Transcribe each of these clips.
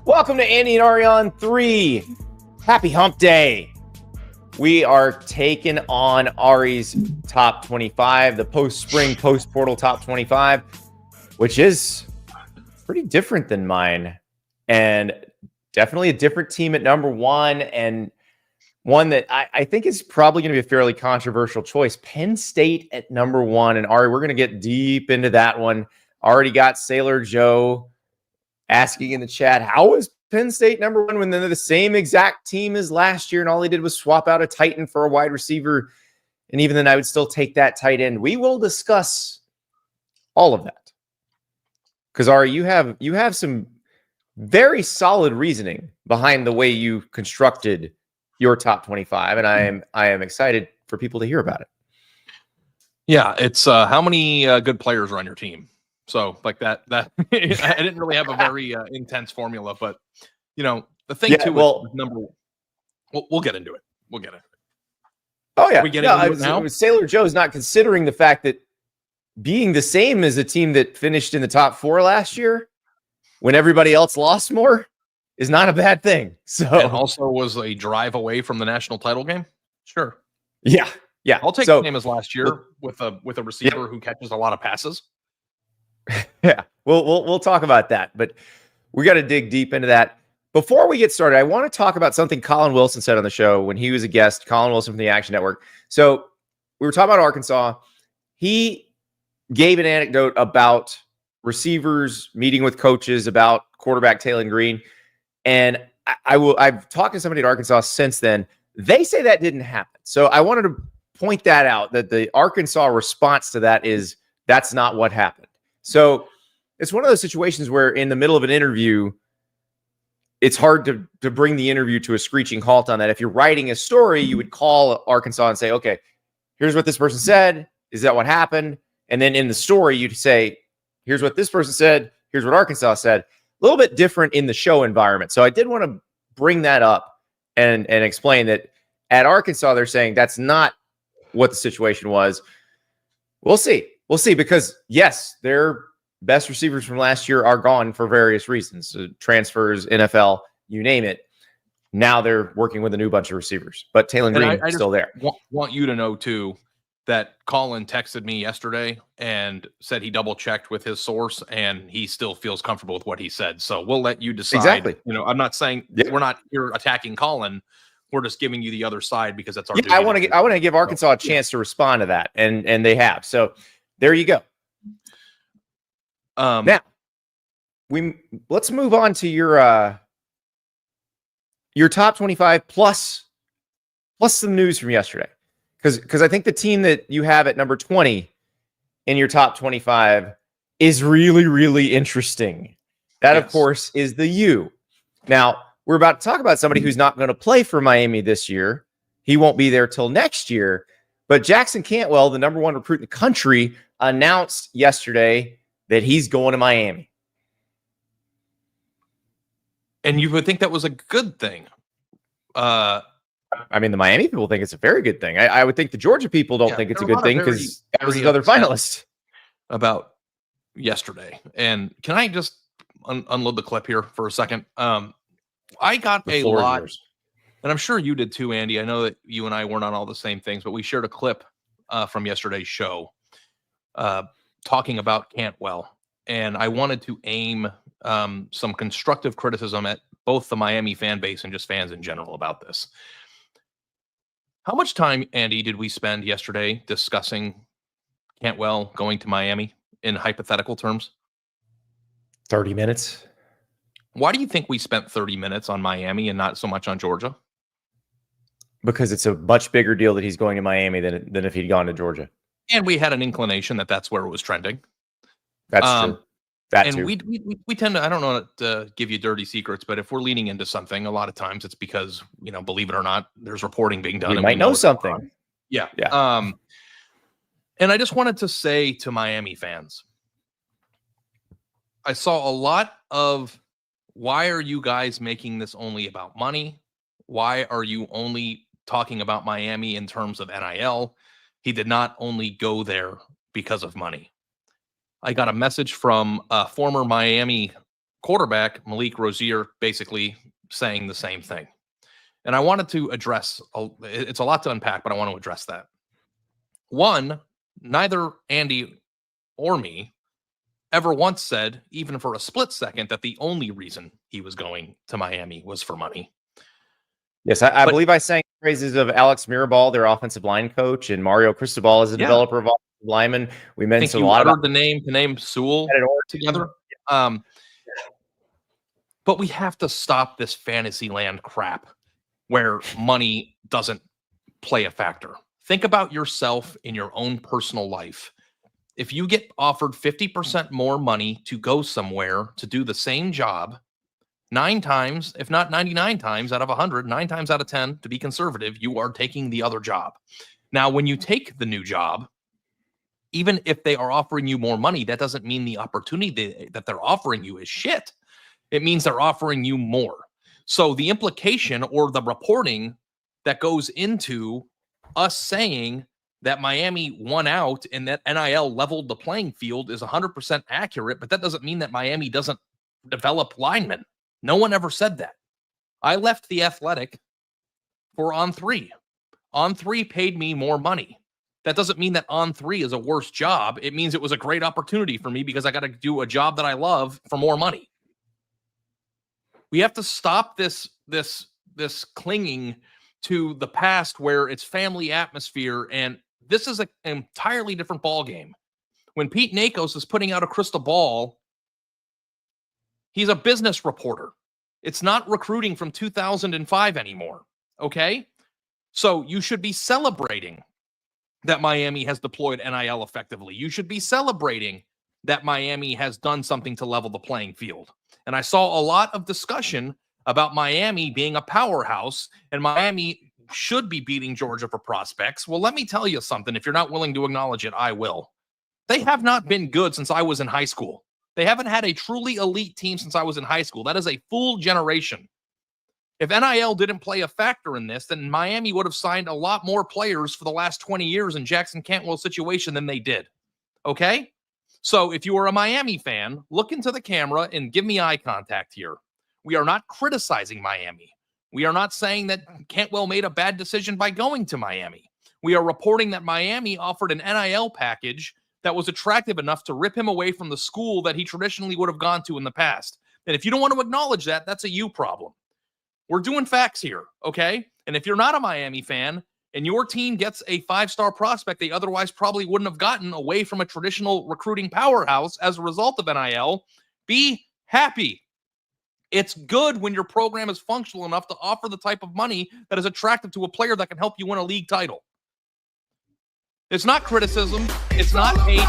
Welcome to Andy and Ari On3. Happy hump day. We are taking on Ari's top 25, the post-spring, post-portal top 25, which is pretty different than mine. And definitely a different team at number one, and one that I think is probably going to be a fairly controversial choice. Penn State at number one. And Ari, we're going to get deep into that one. Already got Sailor Joe asking in the chat, how is Penn State number one when they're the same exact team as last year and all he did was swap out a tight end for a wide receiver? And even then, I would still take that tight end. We will discuss all of that. Because, Ari, you have some very solid reasoning behind the way you constructed your top 25, and I am excited for people to hear about it. Yeah, it's how many good players are on your team? So like that I didn't really have a very intense formula, but you know, the thing too is number we'll get into it. We'll get into it. Oh yeah. We get into it now. Sailor Joe's not considering the fact that being the same as a team that finished in the top 4 last year when everybody else lost more is not a bad thing. So and also was a drive away from the national title game. Sure. Yeah. I'll take the same as last year with a receiver who catches a lot of passes. Yeah, we'll talk about that, but we got to dig deep into that. Before we get started, I want to talk about something Colin Wilson said on the show when he was a guest. Colin Wilson from the Action Network. So we were talking about Arkansas. He gave an anecdote about receivers meeting with coaches about quarterback Taylor Green, and I've talked to somebody at Arkansas since then. They say that didn't happen. So I wanted to point that out, that the Arkansas response to that is that's not what happened. So it's one of those situations where in the middle of an interview, it's hard to bring the interview to a screeching halt on that. If you're writing a story, you would call Arkansas and say, okay, here's what this person said. Is that what happened? And then in the story, you'd say, here's what this person said. Here's what Arkansas said. A little bit different in the show environment. So I did want to bring that up and explain that at Arkansas, they're saying that's not what the situation was. We'll see. We'll see, because yes, their best receivers from last year are gone for various reasons. Transfers, NFL, you name it. Now they're working with a new bunch of receivers, but Taylor Green is still there. Want you to know too that Colin texted me yesterday and said he double checked with his source and he still feels comfortable with what he said. So we'll let you decide. Exactly. You know, I'm not saying we're not here attacking Colin. We're just giving you the other side because that's our duty. I want to give Arkansas a chance to respond to that, and they have. So there you go. Now let's move on to your top 25 plus some news from yesterday, because I think the team that you have at number 20 in your top 25 is really, really interesting. That, of course, is the U. Now, we're about to talk about somebody who's not going to play for Miami this year. He won't be there till next year. But Jackson Cantwell, the number 1 recruit in the country, announced yesterday that he's going to Miami. And you would think that was a good thing. I mean, the Miami people think it's a very good thing. I would think the Georgia people don't think it's a good thing because that was another finalist. About yesterday. And can I just unload the clip here for a second? I got a lot, and I'm sure you did too, Andy. I know that you and I weren't on all the same things, but we shared a clip from yesterday's show talking about Cantwell. And I wanted to aim some constructive criticism at both the Miami fan base and just fans in general about this. How much time, Andy, did we spend yesterday discussing Cantwell going to Miami in hypothetical terms? 30 minutes. Why do you think we spent 30 minutes on Miami and not so much on Georgia? Because it's a much bigger deal that he's going to Miami than if he'd gone to Georgia. And we had an inclination that that's where it was trending. That's true. That too. We tend to, I don't know to give you dirty secrets, but if we're leaning into something, a lot of times it's because, you know, believe it or not, there's reporting being done. We might know something. Yeah. And I just wanted to say to Miami fans, I saw a lot of, why are you guys making this only about money? Why are you only talking about Miami in terms of NIL? He did not only go there because of money. I got a message from a former Miami quarterback, Malik Rozier, basically saying the same thing. And I wanted to address, it's a lot to unpack, but I want to address that. One, neither Andy or me ever once said, even for a split second, that the only reason he was going to Miami was for money. Yes, I believe I sang praises of Alex Mirabal, their offensive line coach, and Mario Cristobal as a developer of offensive linemen. We mentioned a lot about the name Sewell together. But we have to stop this fantasy land crap where money doesn't play a factor. Think about yourself in your own personal life. If you get offered 50% more money to go somewhere to do the same job, 9 times, if not 99 times out of 100, 9 times out of 10, to be conservative, you are taking the other job. Now, when you take the new job, even if they are offering you more money, that doesn't mean the opportunity that they're offering you is shit. It means they're offering you more. So the implication or the reporting that goes into us saying that Miami won out and that NIL leveled the playing field is 100% accurate, but that doesn't mean that Miami doesn't develop linemen. No one ever said that. I left The Athletic for On3. On3 paid me more money. That doesn't mean that On3 is a worse job. It means it was a great opportunity for me because I got to do a job that I love for more money. We have to stop this clinging to the past where it's family atmosphere, and this is an entirely different ball game. When Pete Nakos is putting out a crystal ball, he's a business reporter. It's not recruiting from 2005 anymore, okay? So you should be celebrating that Miami has deployed NIL effectively. You should be celebrating that Miami has done something to level the playing field. And I saw a lot of discussion about Miami being a powerhouse and Miami should be beating Georgia for prospects. Well, let me tell you something. If you're not willing to acknowledge it, I will. They have not been good since I was in high school. They haven't had a truly elite team since I was in high school. That is a full generation. If NIL didn't play a factor in this, then Miami would have signed a lot more players for the last 20 years in Jackson Cantwell's situation than they did. Okay? So if you are a Miami fan, look into the camera and give me eye contact here. We are not criticizing Miami. We are not saying that Cantwell made a bad decision by going to Miami. We are reporting that Miami offered an NIL package that was attractive enough to rip him away from the school that he traditionally would have gone to in the past. And if you don't want to acknowledge that, that's a you problem. We're doing facts here, okay? And if you're not a Miami fan and your team gets a 5-star prospect they otherwise probably wouldn't have gotten away from a traditional recruiting powerhouse as a result of NIL, be happy. It's good when your program is functional enough to offer the type of money that is attractive to a player that can help you win a league title. It's not criticism. It's not hate.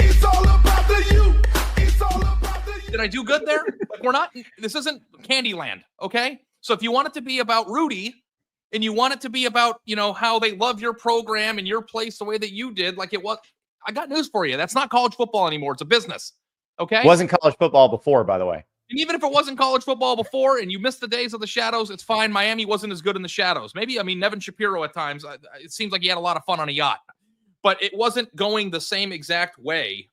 It's all about the you. It's all about the you. Did I do good there? Like, we're not, this isn't Candyland, okay? So if you want it to be about Rudy and you want it to be about, you know, how they love your program and your place the way that you did, like it was, I got news for you. That's not college football anymore. It's a business, okay? It wasn't college football before, by the way. And even if it wasn't college football before and you missed the days of the shadows, it's fine. Miami wasn't as good in the shadows. Maybe, I mean, Nevin Shapiro at times, it seems like he had a lot of fun on a yacht. But it wasn't going the same exact way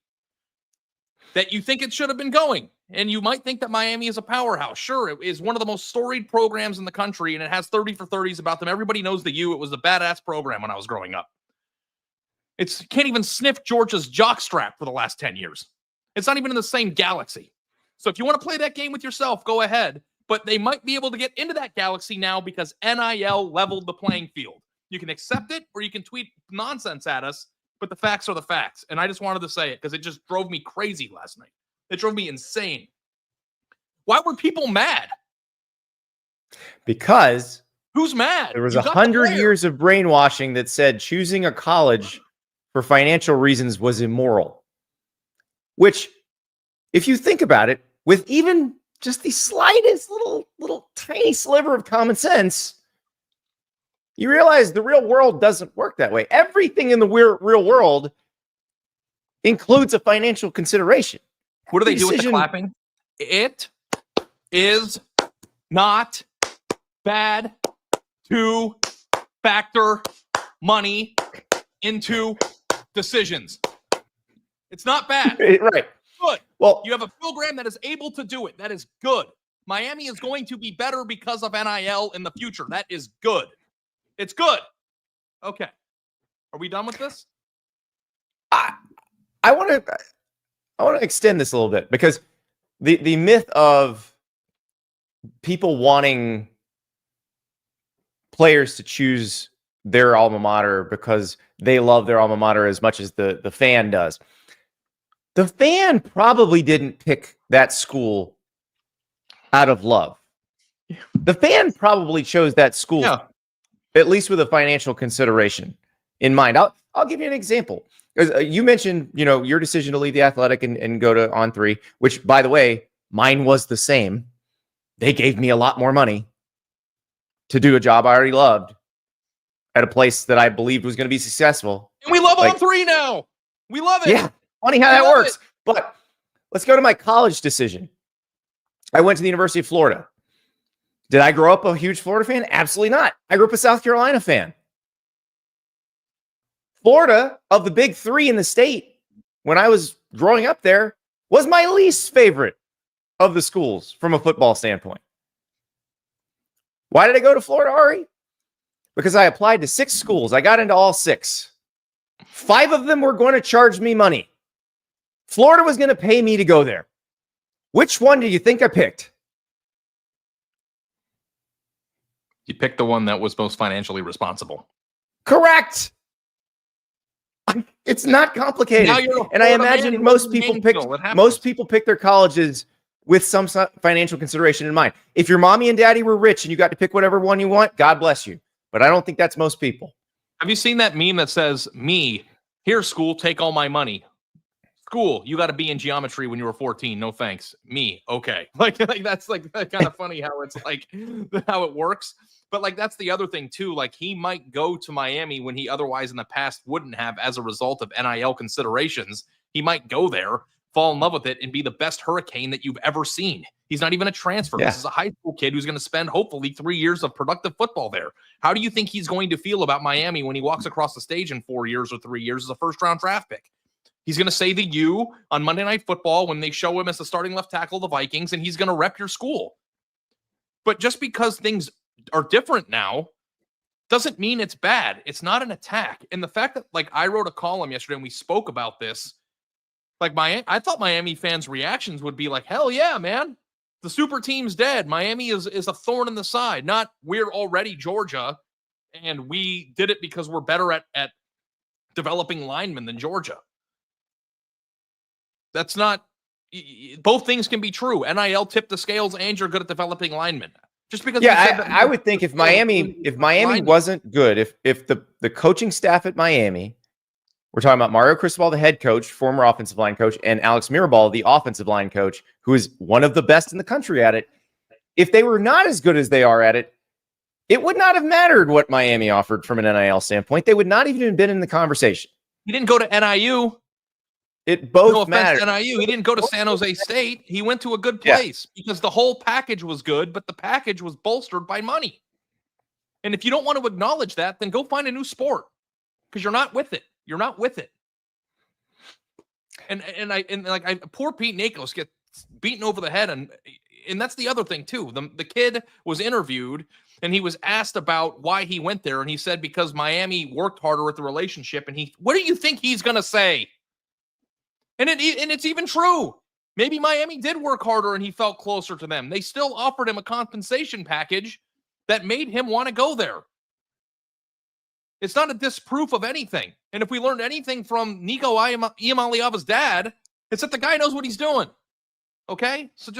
that you think it should have been going. And you might think that Miami is a powerhouse. Sure, it is one of the most storied programs in the country, and it has 30 for 30s about them. Everybody knows the U. It was a badass program when I was growing up. It's can't even sniff Georgia's jockstrap for the last 10 years. It's not even in the same galaxy. So if you want to play that game with yourself, go ahead. But they might be able to get into that galaxy now because NIL leveled the playing field. You can accept it or you can tweet nonsense at us, but the facts are the facts. And I just wanted to say it because it just drove me crazy last night. It drove me insane. Why were people mad? Because who's mad? There was 100 years of brainwashing that said choosing a college for financial reasons was immoral. Which, if you think about it, with even just the slightest little tiny sliver of common sense, you realize the real world doesn't work that way. Everything in the real world includes a financial consideration. What do they do with the clapping? It is not bad to factor money into decisions. It's not bad. Right. good. Well, you have a program that is able to do it. That is good. Miami is going to be better because of NIL in the future. That is good. It's good. Okay. Are we done with this? I want to extend this a little bit, because the myth of people wanting players to choose their alma mater because they love their alma mater as much as the fan does. The fan probably didn't pick that school out of love. The fan probably chose that school, at least with a financial consideration in mind. I'll give you an example. You mentioned, your decision to leave the Athletic and go to On3, which, by the way, mine was the same. They gave me a lot more money to do a job I already loved at a place that I believed was going to be successful. And we love On3 now. We love it. Yeah, funny how that works. But let's go to my college decision. I went to the University of Florida. Did I grow up a huge Florida fan? Absolutely not. I grew up a South Carolina fan. Florida, of the big three in the state, when I was growing up there, was my least favorite of the schools from a football standpoint. Why did I go to Florida, Ari? Because I applied to 6 schools. I got into all 6. 5 of them were going to charge me money. Florida was going to pay me to go there. Which one do you think I picked? You picked the one that was most financially responsible. Correct. It's not complicated. And I imagine most people pick their colleges with some financial consideration in mind. If your mommy and daddy were rich and you got to pick whatever one you want, God bless you. But I don't think that's most people. Have you seen that meme that says, me, here, school, take all my money. School, you got to be in geometry when you were 14. No thanks. Me, okay. Like that's like kind of funny how it's like how it works. But like that's the other thing too. Like he might go to Miami when he otherwise in the past wouldn't have as a result of NIL considerations. He might go there, fall in love with it, and be the best Hurricane that you've ever seen. He's not even a transfer. Yeah. This is a high school kid who's going to spend hopefully 3 years of productive football there. How do you think he's going to feel about Miami when he walks across the stage in 4 years or 3 years as a first-round draft pick? He's going to say the U on Monday Night Football when they show him as the starting left tackle of the Vikings, and he's going to rep your school. But just because things are different now doesn't mean it's bad. It's not an attack. And the fact that, like, I wrote a column yesterday and we spoke about this, like, I thought Miami fans' reactions would be like, hell yeah, man. The super team's dead. Miami is a thorn in the side. Not we're already Georgia, and we did it because we're better at developing linemen than Georgia. That's not, both things can be true. NIL tipped the scales and you're good at developing linemen. Just because I would think if Miami wasn't good, if the coaching staff at Miami, we're talking about Mario Cristobal, the head coach, former offensive line coach, and Alex Mirabal, the offensive line coach, who is one of the best in the country at it. If they were not as good as they are at it, it would not have mattered what Miami offered from an NIL standpoint. They would not even have been in the conversation. He didn't go to NIU. It both matters. NIU. He didn't go to San Jose State. He went to a good place because the whole package was good, but the package was bolstered by money. And if you don't want to acknowledge that, then go find a new sport because you're not with it. You're not with it. And poor Pete Nakos gets beaten over the head, and that's the other thing too. The kid was interviewed and he was asked about why he went there, and he said because Miami worked harder at the relationship. And what do you think he's gonna say? And it's even true. Maybe Miami did work harder and he felt closer to them. They still offered him a compensation package that made him want to go there. It's not a disproof of anything. And if we learned anything from Nico Iamaleava's dad, it's that the guy knows what he's doing. Okay? So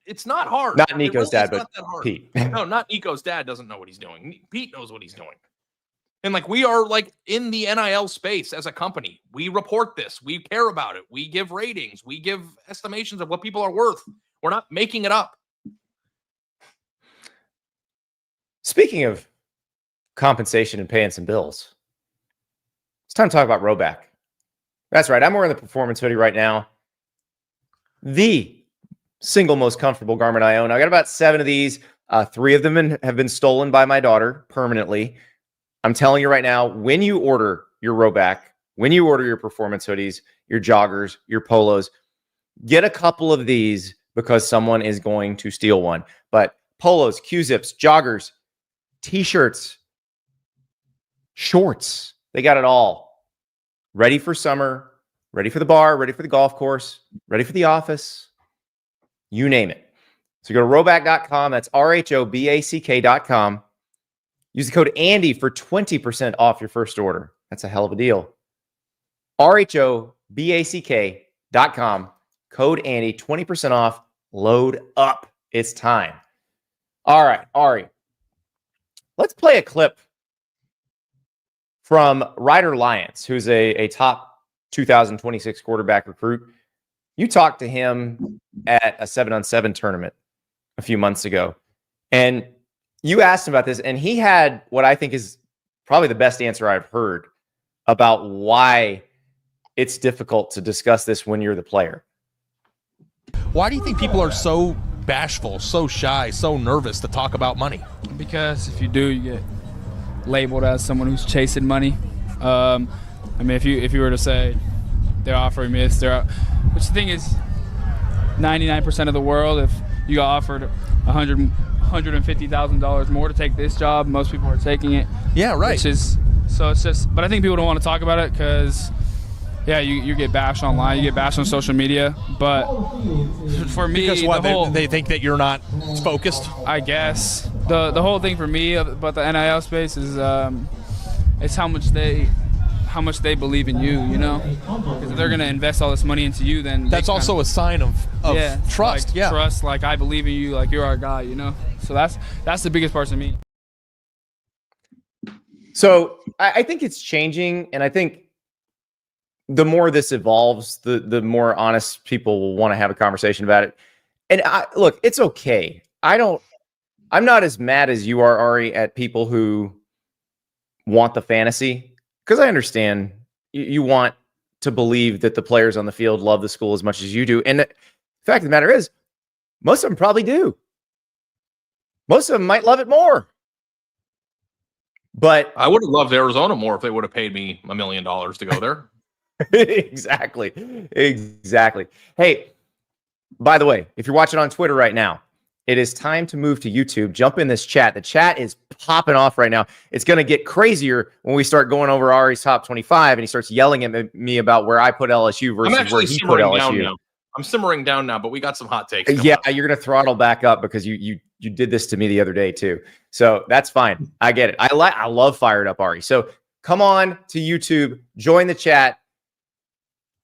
it's not hard. Not Nico's dad, but Pete. No, not Nico's dad doesn't know what he's doing. Pete knows what he's doing. And like we are like in the NIL space as a company. We report this. We care about it. We give ratings. We give estimations of what people are worth. We're not making it up. Speaking of compensation and paying some bills, it's time to talk about Rhoback. That's right. I'm wearing the performance hoodie right now. The single most comfortable garment I own. I got about 7 of these. 3 of them have been stolen by my daughter permanently. I'm telling you right now, when you order your Rhoback, when you order your performance hoodies, your joggers, your polos, get a couple of these because someone is going to steal one. But polos, Q-zips, joggers, t-shirts, shorts, they got it all. Ready for summer, ready for the bar, ready for the golf course, ready for the office, you name it. So go to rhoback.com. That's RHOBACK.com. Use the code Andy for 20% off your first order. That's a hell of a deal. RHOBACK.com. Code Andy, 20% off. Load up. It's time. All right, Ari. Let's play a clip from Ryder Lyons, who's a top 2026 quarterback recruit. You talked to him at a 7-on-7 tournament a few months ago, and you asked him about this, and he had what I think is probably the best answer I've heard about why it's difficult to discuss this when you're the player. Why do you think people are so bashful, so shy, so nervous to talk about money? Because if you do, you get labeled as someone who's chasing money. I mean, if you were to say they're offering me this, which the thing is, 99% of the world, if you got offered $150,000 more to take this job, most people are taking it. Yeah, right. Which is, so it's just, but I think people don't want to talk about it because, yeah, you get bashed online, you get bashed on social media, but for me, because what, they think that you're not focused? I guess. The whole thing for me about the NIL space is it's how much they believe in you, you know? Because if they're going to invest all this money into you, then that's also a sign of trust. Like, trust, like I believe in you, like you're our guy, you know? So that's the biggest part to me. So I think it's changing, and I think the more this evolves, the more honest people will want to have a conversation about it. And look, it's okay. I'm not as mad as you are, Ari, at people who want the fantasy, because I understand you want to believe that the players on the field love the school as much as you do. And the fact of the matter is, most of them probably do. Most of them might love it more. But I would have loved Arizona more if they would have paid me $1 million to go there. Exactly. Hey, by the way, if you're watching on Twitter right now, it is time to move to YouTube. Jump in this chat. The chat is popping off right now. It's going to get crazier when we start going over Ari's top 25 and he starts yelling at me about where I put LSU versus where he put LSU. I'm simmering down now, but we got some hot takes. Yeah, you're going to throttle back up because you did this to me the other day too. So that's fine. I get it. I love fired up Ari. So come on to YouTube, join the chat.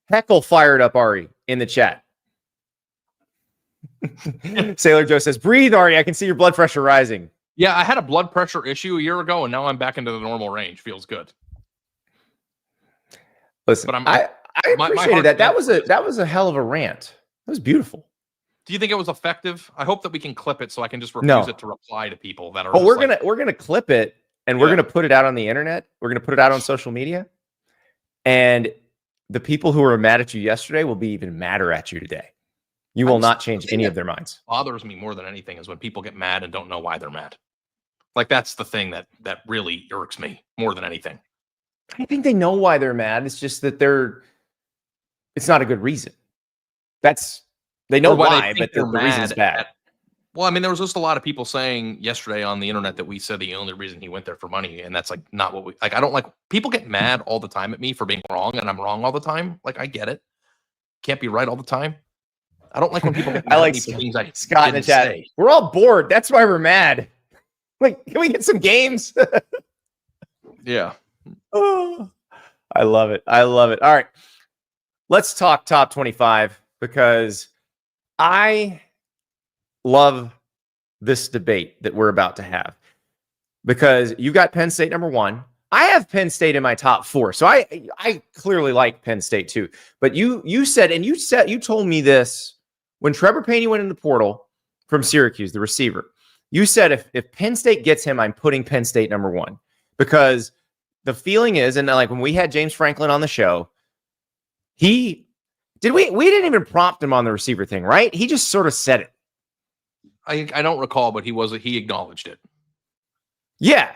Heckle fired up Ari in the chat. Sailor Joe says, breathe, Ari. I can see your blood pressure rising. Yeah, I had a blood pressure issue a year ago, and now I'm back into the normal range. Feels good. Listen, but I appreciated that. That was a hell of a rant. That was beautiful. Do you think it was effective? I hope that we can clip it so I can just refuse it to reply to people that are. Oh, we're gonna clip it and we're gonna put it out on the internet. We're gonna put it out on social media, and the people who were mad at you yesterday will be even madder at you today. You will not change any of their minds. Bothers me more than anything is when people get mad and don't know why they're mad. Like that's the thing that really irks me more than anything. I think they know why they're mad. It's just that it's not a good reason. They know why, but the reason's bad. Well, I mean, there was just a lot of people saying yesterday on the internet that we said the only reason he went there for money, and that's like not what we like. I don't like people get mad all the time at me for being wrong, and I'm wrong all the time. Like I get it, can't be right all the time. I don't like when people get mad. I like Scott in the chat. Say. We're all bored. That's why we're mad. Like, can we get some games? Yeah. Oh, I love it. All right, let's talk top 25 because I love this debate that we're about to have because you got Penn State number 1. I have Penn State in my top 4. So I clearly like Penn State too. But you told me this when Trevor Payne went in the portal from Syracuse, the receiver. You said if Penn State gets him, I'm putting Penn State number 1 because the feeling is, and like when we had James Franklin on the show, we didn't even prompt him on the receiver thing, right? He just sort of said it. I don't recall, but he acknowledged it. Yeah.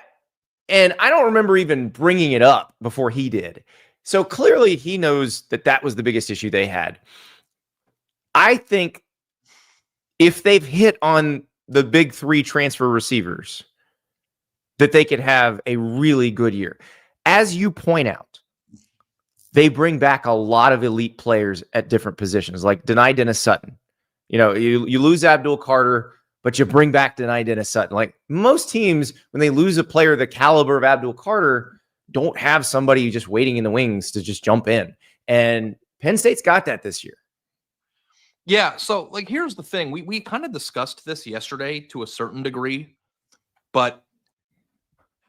And I don't remember even bringing it up before he did. So clearly he knows that was the biggest issue they had. I think if they've hit on the big three transfer receivers, that they could have a really good year. As you point out, they bring back a lot of elite players at different positions, like Denai Dennis-Sutton. You lose Abdul Carter, but you bring back Denai Dennis-Sutton. Like most teams, when they lose a player the caliber of Abdul Carter, don't have somebody just waiting in the wings to just jump in. And Penn State's got that this year. Yeah, so like here's the thing. We kind of discussed this yesterday to a certain degree, but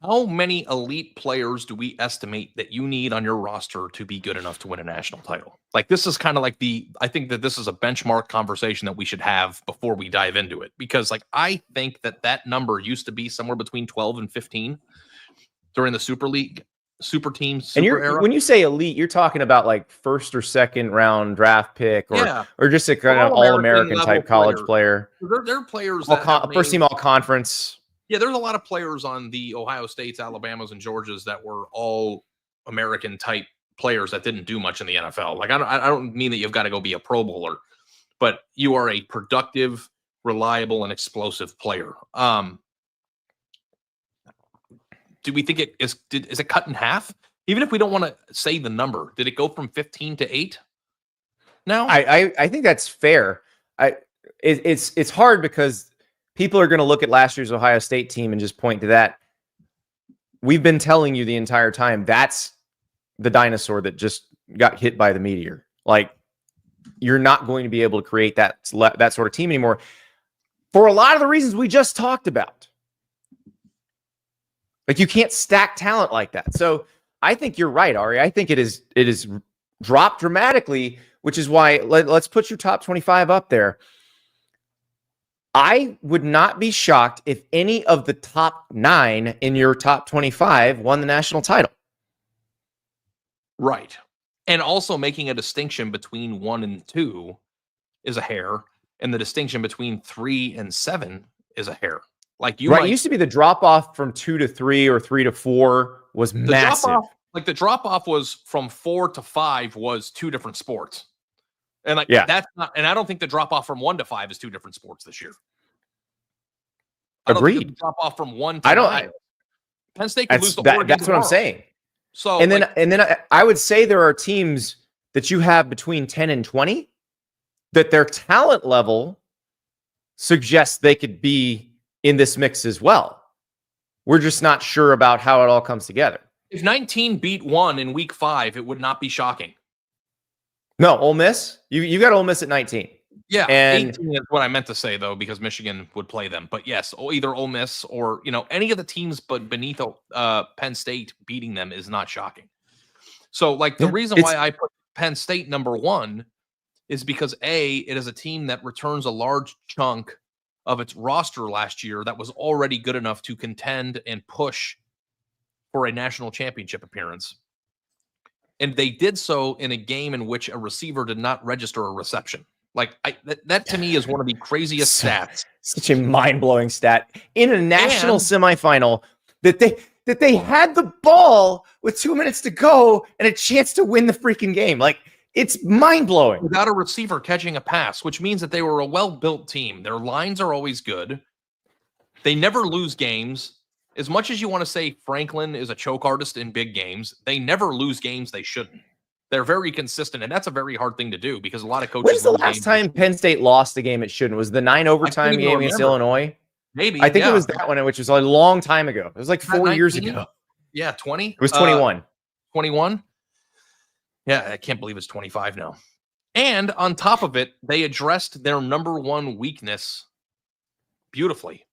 how many elite players do we estimate that you need on your roster to be good enough to win a national title? Like this is kind of like I think that this is a benchmark conversation that we should have before we dive into it, because like I think that number used to be somewhere between 12 and 15 during the Super League, Super Team, Super era. When you say elite, you're talking about like first or second round draft pick, or just a kind of all-American type college player. They're players first team all conference. Yeah, there's a lot of players on the Ohio States, Alabamas, and Georgias that were all American type players that didn't do much in the NFL. Like I don't mean that you've got to go be a Pro Bowler, but you are a productive, reliable, and explosive player. Do we think is it cut in half? Even if we don't want to say the number, did it go from 15 to 8? No, I think that's fair. It's hard because people are going to look at last year's Ohio State team and just point to that. We've been telling you the entire time that's the dinosaur that just got hit by the meteor. Like you're not going to be able to create that sort of team anymore for a lot of the reasons we just talked about. Like you can't stack talent like that. So I think you're right, Ari. I think it is dropped dramatically, which is why let's put your top 25 up there. I would not be shocked if any of the top 9 in your top 25 won the national title. Right. And also making a distinction between 1 and 2 is a hair, and the distinction between 3 and 7 is a hair. Like it used to be the drop off from 2 to 3 or 3 to 4 was massive. The drop off was from 4 to 5 was 2 different sports. And that's not, and I don't think the drop off from 1 to 5 is 2 different sports this year. Agreed. Drop off from 1 to 5. Penn State could lose to Oregon. That's what I'm saying. So and then I would say there are teams that you have between 10 and 20 that their talent level suggests they could be in this mix as well. We're just not sure about how it all comes together. If 19 beat 1 in week 5, it would not be shocking. No, Ole Miss. You got Ole Miss at 19. Yeah, and 18 is what I meant to say though, because Michigan would play them. But yes, either Ole Miss or any of the teams, but beneath Penn State beating them is not shocking. So the reason why I put Penn State number 1 is because it is a team that returns a large chunk of its roster last year that was already good enough to contend and push for a national championship appearance. And they did so in a game in which a receiver did not register a reception. That to me is one of the craziest stats. Such a mind-blowing stat in a national semifinal that they had the ball with 2 minutes to go and a chance to win the freaking game. It's mind-blowing. Without a receiver catching a pass, which means that they were a well-built team. Their lines are always good. They never lose games. As much as you want to say Franklin is a choke artist in big games, they never lose games they shouldn't. They're very consistent, and that's a very hard thing to do because a lot of coaches. When's the last time Penn State lost a game it shouldn't? Was the 9 overtime game against Illinois? Maybe. I think it was that one, which was a long time ago. It was 4 years ago. Yeah, 20? It was 21. 21? Yeah, I can't believe it's 25 now. And on top of it, they addressed their number 1 weakness beautifully.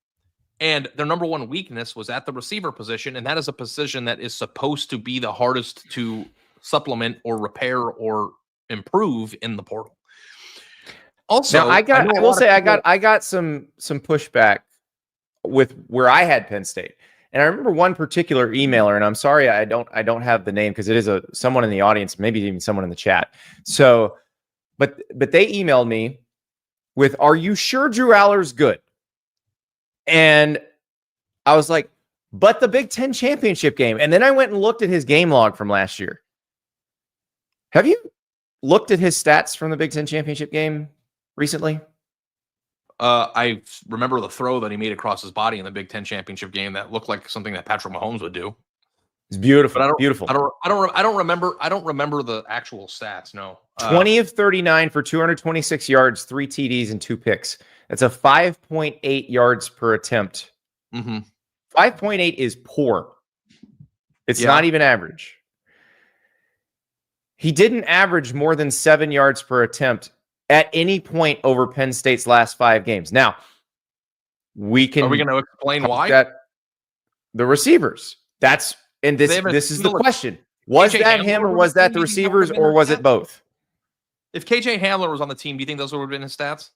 And their number 1 weakness was at the receiver position, and that is a position that is supposed to be the hardest to supplement or repair or improve in the portal. Also, now, I got some pushback with where I had Penn State. And I remember one particular emailer, and I'm sorry I don't have the name because it is someone in the audience, maybe even someone in the chat. So, but they emailed me with, "Are you sure Drew Aller's good?" And I was like, "But the Big Ten championship game." And then I went and looked at his game log from last year. Have you looked at his stats from the Big Ten championship game? recently? I remember the throw that he made across his body in the Big Ten championship game that looked like something that Patrick Mahomes would do. It's beautiful. But beautiful. I don't remember the actual stats. No. 20 of 39 for 226 yards, 3 TDs, and 2 picks. That's a 5.8 yards per attempt. 5.8 is poor. It's not even average. He didn't average more than 7 yards per attempt at any point over Penn State's last 5 games. Now, are we going to explain why? The receivers. This is the question. Was that him, or was that the receivers, or was it both? If KJ Hamler was on the team, do you think those would have been his stats?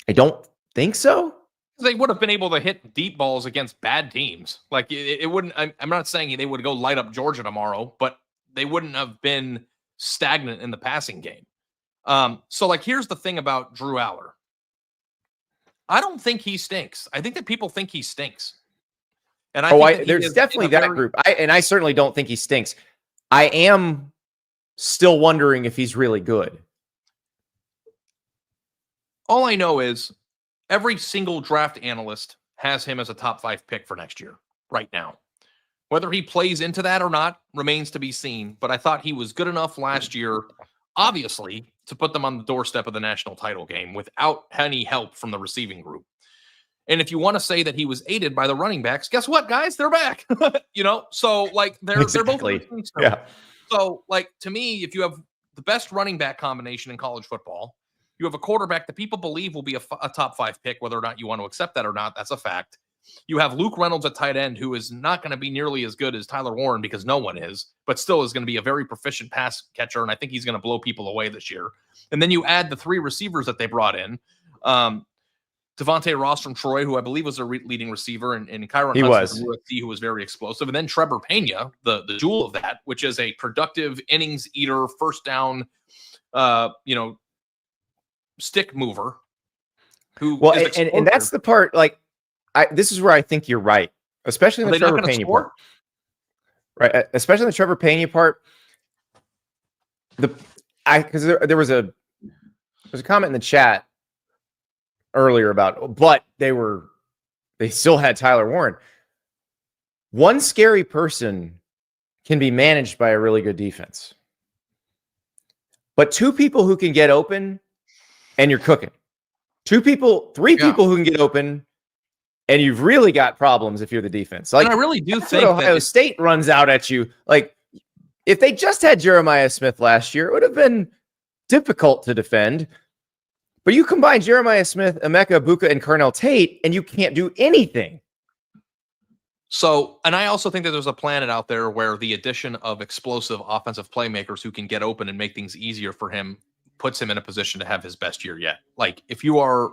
I don't think so. They would have been able to hit deep balls against bad teams. Like it wouldn't. I'm not saying they would go light up Georgia tomorrow, but they wouldn't have been stagnant in the passing game. So like, here's the thing about Drew Aller. I don't think he stinks. I think that people think he stinks. And there's definitely that group. I certainly don't think he stinks. I am still wondering if he's really good. All I know is every single draft analyst has him as a top 5 pick for next year right now. Whether he plays into that or not remains to be seen, but I thought he was good enough last year, obviously, to put them on the doorstep of the national title game without any help from the receiving group. And if you want to say that he was aided by the running backs, guess what, guys? They're back. So like they're both. Yeah. So like, to me, if you have the best running back combination in college football, you have a quarterback that people believe will be a top 5 pick, whether or not you want to accept that or not, that's a fact. You have Luke Reynolds at tight end, who is not going to be nearly as good as Tyler Warren because no one is, but still is going to be a very proficient pass catcher, and I think he's going to blow people away this year. And then you add the 3 receivers that they brought in. Devontae Ross from Troy, who I believe was a leading receiver, and Kyron Hudson from USC, who was very explosive. And then Trevor Pena, the jewel of that, which is a productive innings eater, first down, stick mover. And that's the part, like, this is where I think you're right, especially in the Trevor Pena part. Right, especially in the Trevor Pena part. Because there was a comment in the chat earlier about, but they still had Tyler Warren. One scary person can be managed by a really good defense, but 2 people who can get open and you're cooking. 3 people who can get open and you've really got problems if you're the defense. Like, and I really do think Ohio State runs out at you. Like, if they just had Jeremiah Smith last year, it would have been difficult to defend. But you combine Jeremiah Smith, Emeka Egbuka, and Carnell Tate, and you can't do anything. So, and I also think that there's a planet out there where the addition of explosive offensive playmakers who can get open and make things easier for him puts him in a position to have his best year yet. Like, if you are,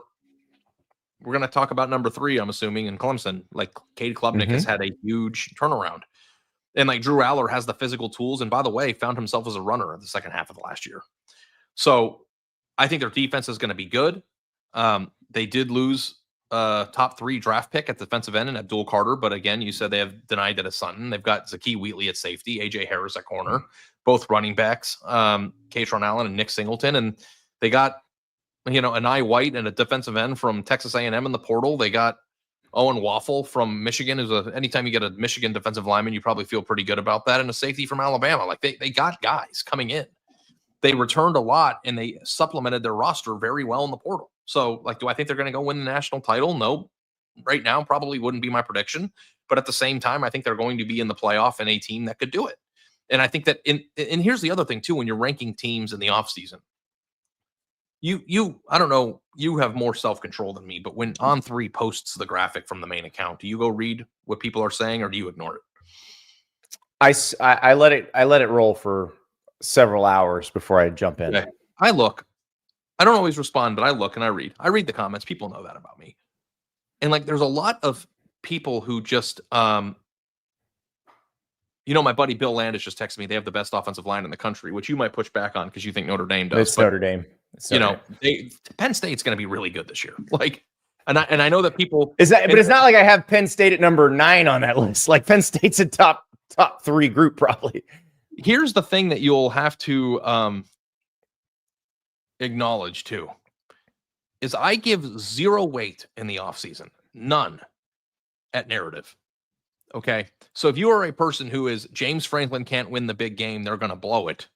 we're going to talk about number 3, I'm assuming, in Clemson. Like, Cade Klubnik has had a huge turnaround. And like, Drew Aller has the physical tools, and by the way, found himself as a runner in the second half of the last year. So I think their defense is going to be good. They did lose top 3 draft pick at defensive end and Abdul Carter, but again, you said they have denied that as Sutton. They've got Zakee Wheatley at safety, AJ Harris at corner, both running backs, Katron Allen and Nick Singleton, and they got Anai White and a defensive end from Texas A&M in the portal. They got Owen Waffle from Michigan. Anytime you get a Michigan defensive lineman, you probably feel pretty good about that, and a safety from Alabama. Like, they got guys coming in. They returned a lot, and they supplemented their roster very well in the portal. So, like, do I think they're going to go win the national title? No. Right now, probably wouldn't be my prediction. But at the same time, I think they're going to be in the playoff and a team that could do it. And I think that, and here's the other thing, too, when you're ranking teams in the offseason, I don't know, you have more self-control than me, but when On3 posts the graphic from the main account, do you go read what people are saying, or do you ignore it? I let it roll for several hours before I jump in. Okay. I look. I don't always respond, but I look and I read. I read the comments. People know that about me. And like, there's a lot of people who just, my buddy Bill Landis just texted me. They have the best offensive line in the country, which you might push back on because you think Notre Dame does. It's Notre Dame. Penn State's going to be really good this year. Like, and I know that people but it's not like I have Penn State at number 9 on that list. Like, Penn State's a top 3 group probably. Here's the thing that you'll have to acknowledge too. is I give zero weight in the offseason, none at narrative. Okay. So if you are a person who is James Franklin can't win the big game, they're going to blow it.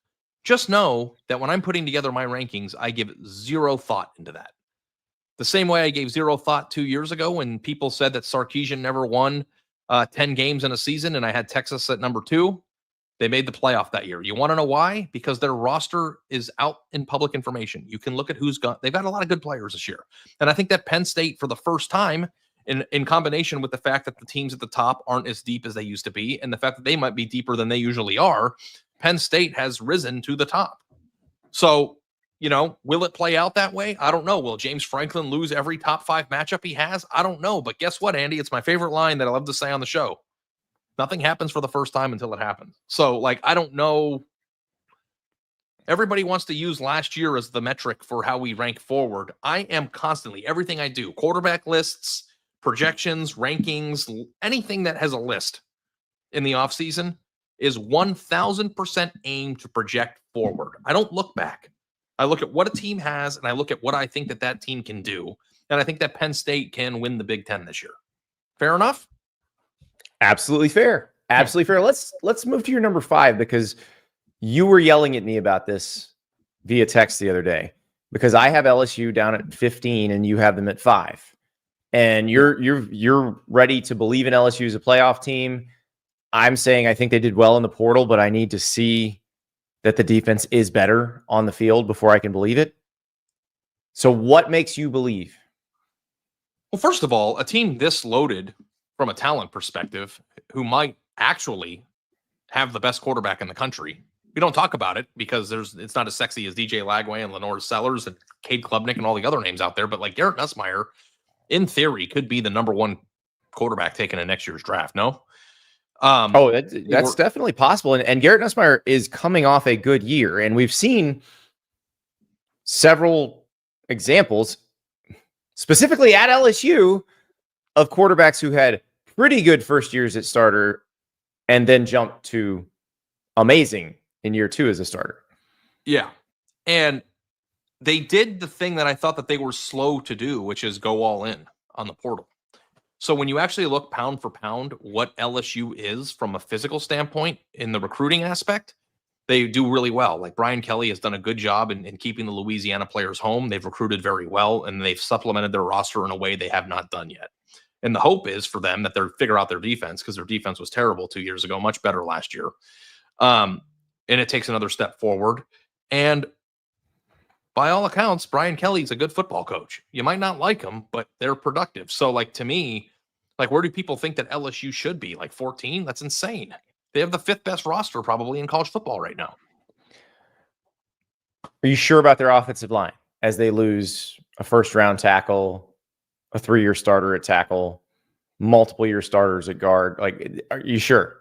Just know that when I'm putting together my rankings, I give zero thought into that. The same way I gave zero thought 2 years ago when people said that Sarkisian never won 10 games in a season, and I had Texas at number 2. They made the playoff that year. You want to know why? Because their roster is out in public information. You can look at who's got. They've got a lot of good players this year. And I think that Penn State, for the first time, in combination with the fact that the teams at the top aren't as deep as they used to be, and the fact that they might be deeper than they usually are, Penn State has risen to the top. So, will it play out that way? I don't know. Will James Franklin lose every top 5 matchup he has? I don't know. But guess what, Andy? It's my favorite line that I love to say on the show. Nothing happens for the first time until it happens. So, I don't know. Everybody wants to use last year as the metric for how we rank forward. I am constantly, everything I do, quarterback lists, projections, rankings, anything that has a list in the offseason is 1,000% aimed to project forward. I don't look back. I look at what a team has, and I look at what I think that team can do. And I think that Penn State can win the Big Ten this year. Fair enough? Absolutely fair. Absolutely fair. Let's move to your number 5, because you were yelling at me about this via text the other day, because I have LSU down at 15 and you have them at 5. And you're ready to believe in LSU as a playoff team. I'm saying I think they did well in the portal, but I need to see that the defense is better on the field before I can believe it. So what makes you believe? Well, first of all, a team this loaded from a talent perspective, who might actually have the best quarterback in the country. We don't talk about it because it's not as sexy as DJ Lagway and Lenore Sellers and Cade Klubnik and all the other names out there. But Garrett Nussmeier, in theory, could be the number 1 quarterback taken in next year's draft. No? That's definitely possible. And Garrett Nussmeier is coming off a good year. And we've seen several examples, specifically at LSU, of quarterbacks who had pretty good first years at starter and then jumped to amazing in year 2 as a starter. Yeah. And they did the thing that I thought that they were slow to do, which is go all in on the portal. So when you actually look pound for pound what LSU is from a physical standpoint in the recruiting aspect, they do really well. Brian Kelly has done a good job in keeping the Louisiana players home. They've recruited very well, and they've supplemented their roster in a way they have not done yet. And the hope is for them that they'll figure out their defense, because their defense was terrible 2 years ago, much better last year. And it takes another step forward. And by all accounts, Brian Kelly's a good football coach. You might not like him, but they're productive. So, to me, where do people think that LSU should be? 14? That's insane. They have the 5th best roster probably in college football right now. Are you sure about their offensive line as they lose a first-round tackle, a 3-year starter at tackle, multiple year starters at guard? Are you sure?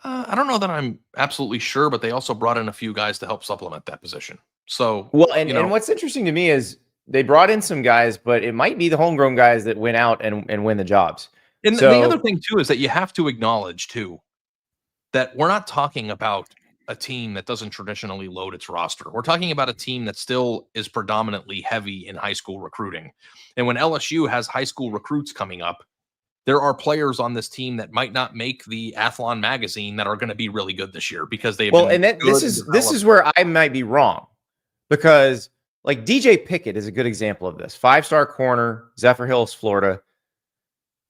I don't know that I'm absolutely sure, but they also brought in a few guys to help supplement that position. So, and what's interesting to me is they brought in some guys, but it might be the homegrown guys that went out and win the jobs. And the other thing too is that you have to acknowledge too that we're not talking about a team that doesn't traditionally load its roster. We're talking about a team that still is predominantly heavy in high school recruiting. And when LSU has high school recruits coming up, there are players on this team that might not make the Athlon magazine that are going to be really good this year because they've this is where I might be wrong, because DJ Pickett is a good example of this. 5-star corner, Zephyr Hills, Florida.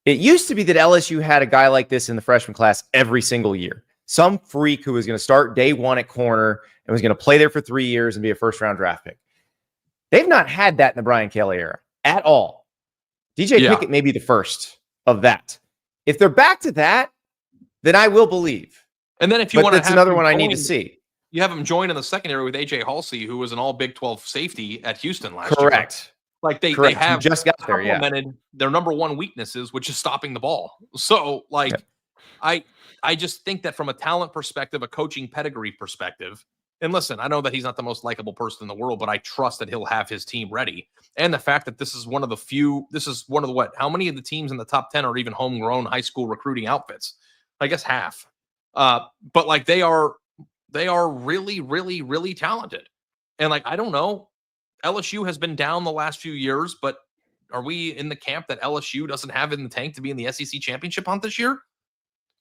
It used to be that LSU had a guy like this in the freshman class every single year. Some freak who was going to start day 1 at corner and was going to play there for 3 years and be a first-round draft pick. They've not had that in the Brian Kelly era at all. DJ Pickett may be the first of that. If they're back to that, then I will believe. And then if you want to, that's another one I need to see. You have him join in the secondary with AJ Halsey, who was an all Big 12 safety at Houston last year. Correct. They have just got there, complemented their number 1 weaknesses, which is stopping the ball. So I just think that from a talent perspective, a coaching pedigree perspective, and listen, I know that he's not the most likable person in the world, but I trust that he'll have his team ready. And the fact that this is one of the how many of the teams in the top 10 are even homegrown high school recruiting outfits? I guess half. But they are really, really, really talented. And I don't know. LSU has been down the last few years, but are we in the camp that LSU doesn't have it in the tank to be in the SEC championship hunt this year?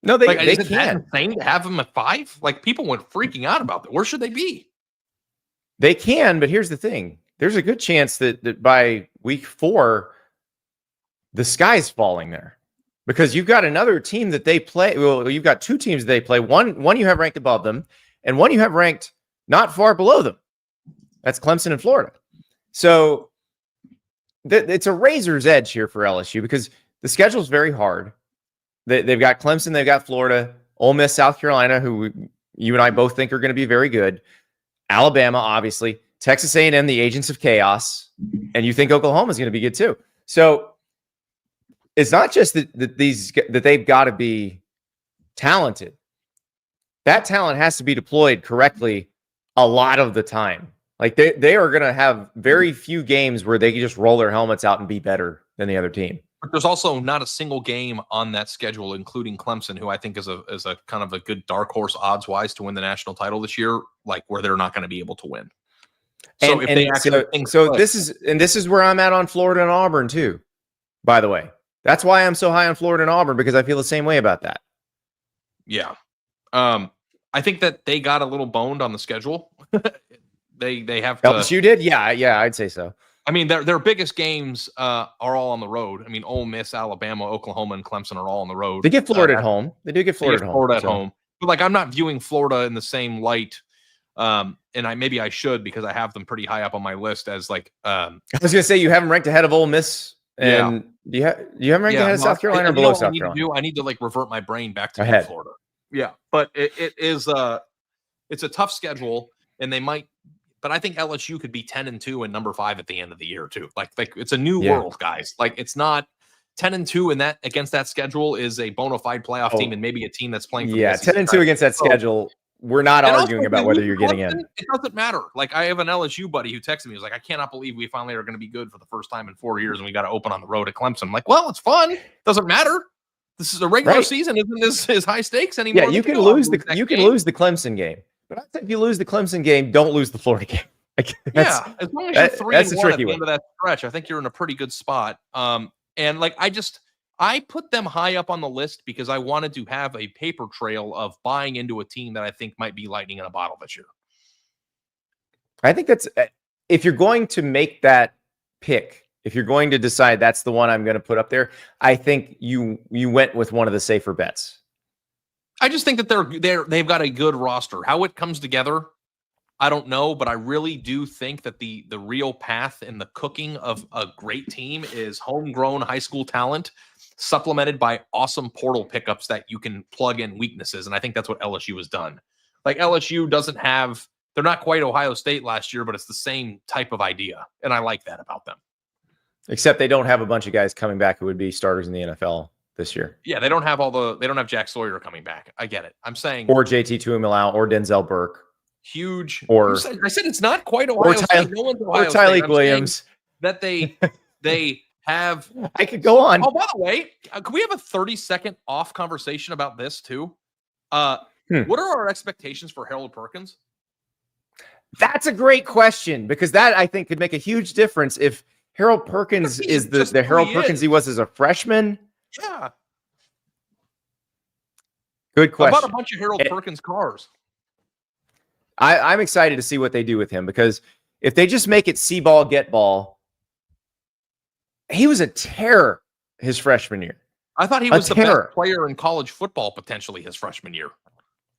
No, they isn't that can. insane to have them at 5? Like, people went freaking out about that. Where should they be? They can, but here's the thing. There's a good chance that by week 4, the sky's falling there. Because you've got another team that they play. Well, you've got 2 teams that they play. One you have ranked above them, and one you have ranked not far below them. That's Clemson and Florida. So it's a razor's edge here for LSU because the schedule is very hard. They've got Clemson, they've got Florida, Ole Miss, South Carolina, who you and I both think are going to be very good. Alabama, obviously, Texas A&M, the agents of chaos, and you think Oklahoma is going to be good too. So it's not just that they've got to be talented. That talent has to be deployed correctly a lot of the time. Like they are going to have very few games where they can just roll their helmets out and be better than the other team. But there's also not a single game on that schedule, including Clemson, who I think is a kind of a good dark horse odds wise to win the national title this year, like where they're not going to be able to win. So this is where I'm at on Florida and Auburn too. By the way, that's why I'm so high on Florida and Auburn, because I feel the same way about that. Yeah. I think that they got a little boned on the schedule. They have to. LSU did? Yeah, I'd say so. I mean, their biggest games are all on the road. I mean, Ole Miss, Alabama, Oklahoma, and Clemson are all on the road. They get Florida at home. They do get Florida at home. But like, I'm not viewing Florida in the same light. And maybe I should, because I have them pretty high up on my list as like. I was gonna say you have them ranked ahead of Ole Miss, and you have them ranked ahead of South Carolina or below South Carolina. I need to like revert my brain back to ahead. Florida. Yeah, but it is it's a tough schedule, and they might. But I think LSU could be 10-2 and number 5 at the end of the year too. Like it's a new world, guys. Like it's not 10-2, and that against that schedule is a bona fide playoff team, and maybe a team that's playing. For 10-2 against that schedule. We're not arguing about whether you're getting in. It doesn't matter. Like I have an LSU buddy who texted me. He was like, "I cannot believe we finally are going to be good for the first time in 4 years, and we got to open on the road at Clemson." I'm like, well, it's fun. Doesn't matter. This is a regular season. Isn't this as high stakes anymore? Yeah, you can lose the Clemson game, but I think if you lose the Clemson game, don't lose the Florida game. As long as you're 3-1 at the end of that stretch, I think you're in a pretty good spot. And like I put them high up on the list because I wanted to have a paper trail of buying into a team that I think might be lightning in a bottle this year. I think that's if you're going to make that pick, if you're going to decide that's the one I'm going to put up there, I think you went with one of the safer bets. I just think that they've got a good roster. How it comes together, I don't know, but I really do think that the real path in the cooking of a great team is homegrown high school talent supplemented by awesome portal pickups that you can plug in weaknesses. And I think that's what LSU has done. Like LSU they're not quite Ohio State last year, but it's the same type of idea. And I like that about them. Except they don't have a bunch of guys coming back who would be starters in the NFL this year. Yeah, they don't have Jack Sawyer coming back. I get it. I'm saying. Or JT Tuimoloau or Denzel Burke. Huge. Or I said it's not quite Ohio State. No one's Ohio State. Tyleik Williams. That they have. I could go on. Oh, by the way, can we have a 30-second off conversation about this too? What are our expectations for Harold Perkins? That's a great question, because that I think could make a huge difference if Harold Perkins is the Harold Perkins he was as a freshman. Yeah. Good question. I bought a bunch of Harold Perkins cars. I'm excited to see what they do with him, because if they just make it see ball, get ball, he was a terror his freshman year. I thought he was the best player in college football potentially his freshman year.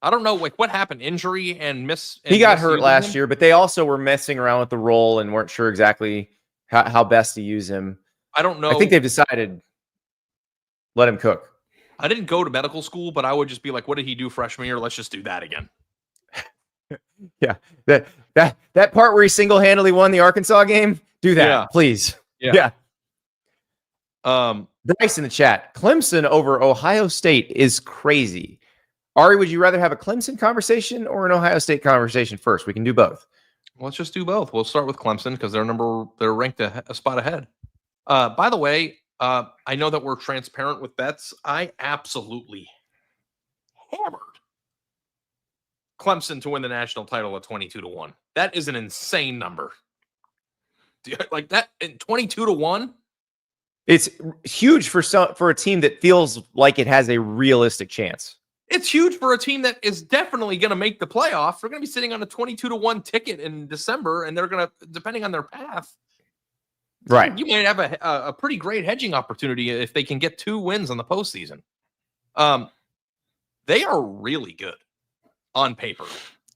I don't know, like what happened, injury and miss. He got hurt last year, but they also were messing around with the role and weren't sure exactly how best to use him. I don't know. I think they've decided let him cook. I didn't go to medical school, but I would just be like, what did he do freshman year? Let's just do that again. Yeah, that part where he single-handedly won the Arkansas game, do that, please. Yeah. Bryce in the chat, Clemson over Ohio State is crazy. Ari, would you rather have a Clemson conversation or an Ohio State conversation first? We can do both. Let's just do both. We'll start with Clemson because they're ranked a spot ahead. By the way, I know that we're transparent with bets. I absolutely hammered Clemson to win the national title at 22-1. That is an insane number. Like that, and 22-1. It's huge for a team that feels like it has a realistic chance. It's huge for a team that is definitely going to make the playoffs. They're going to be sitting on a 22-1 ticket in December, and they're going to, depending on their path, right? You might have a pretty great hedging opportunity if they can get 2 wins on the postseason. They are really good on paper.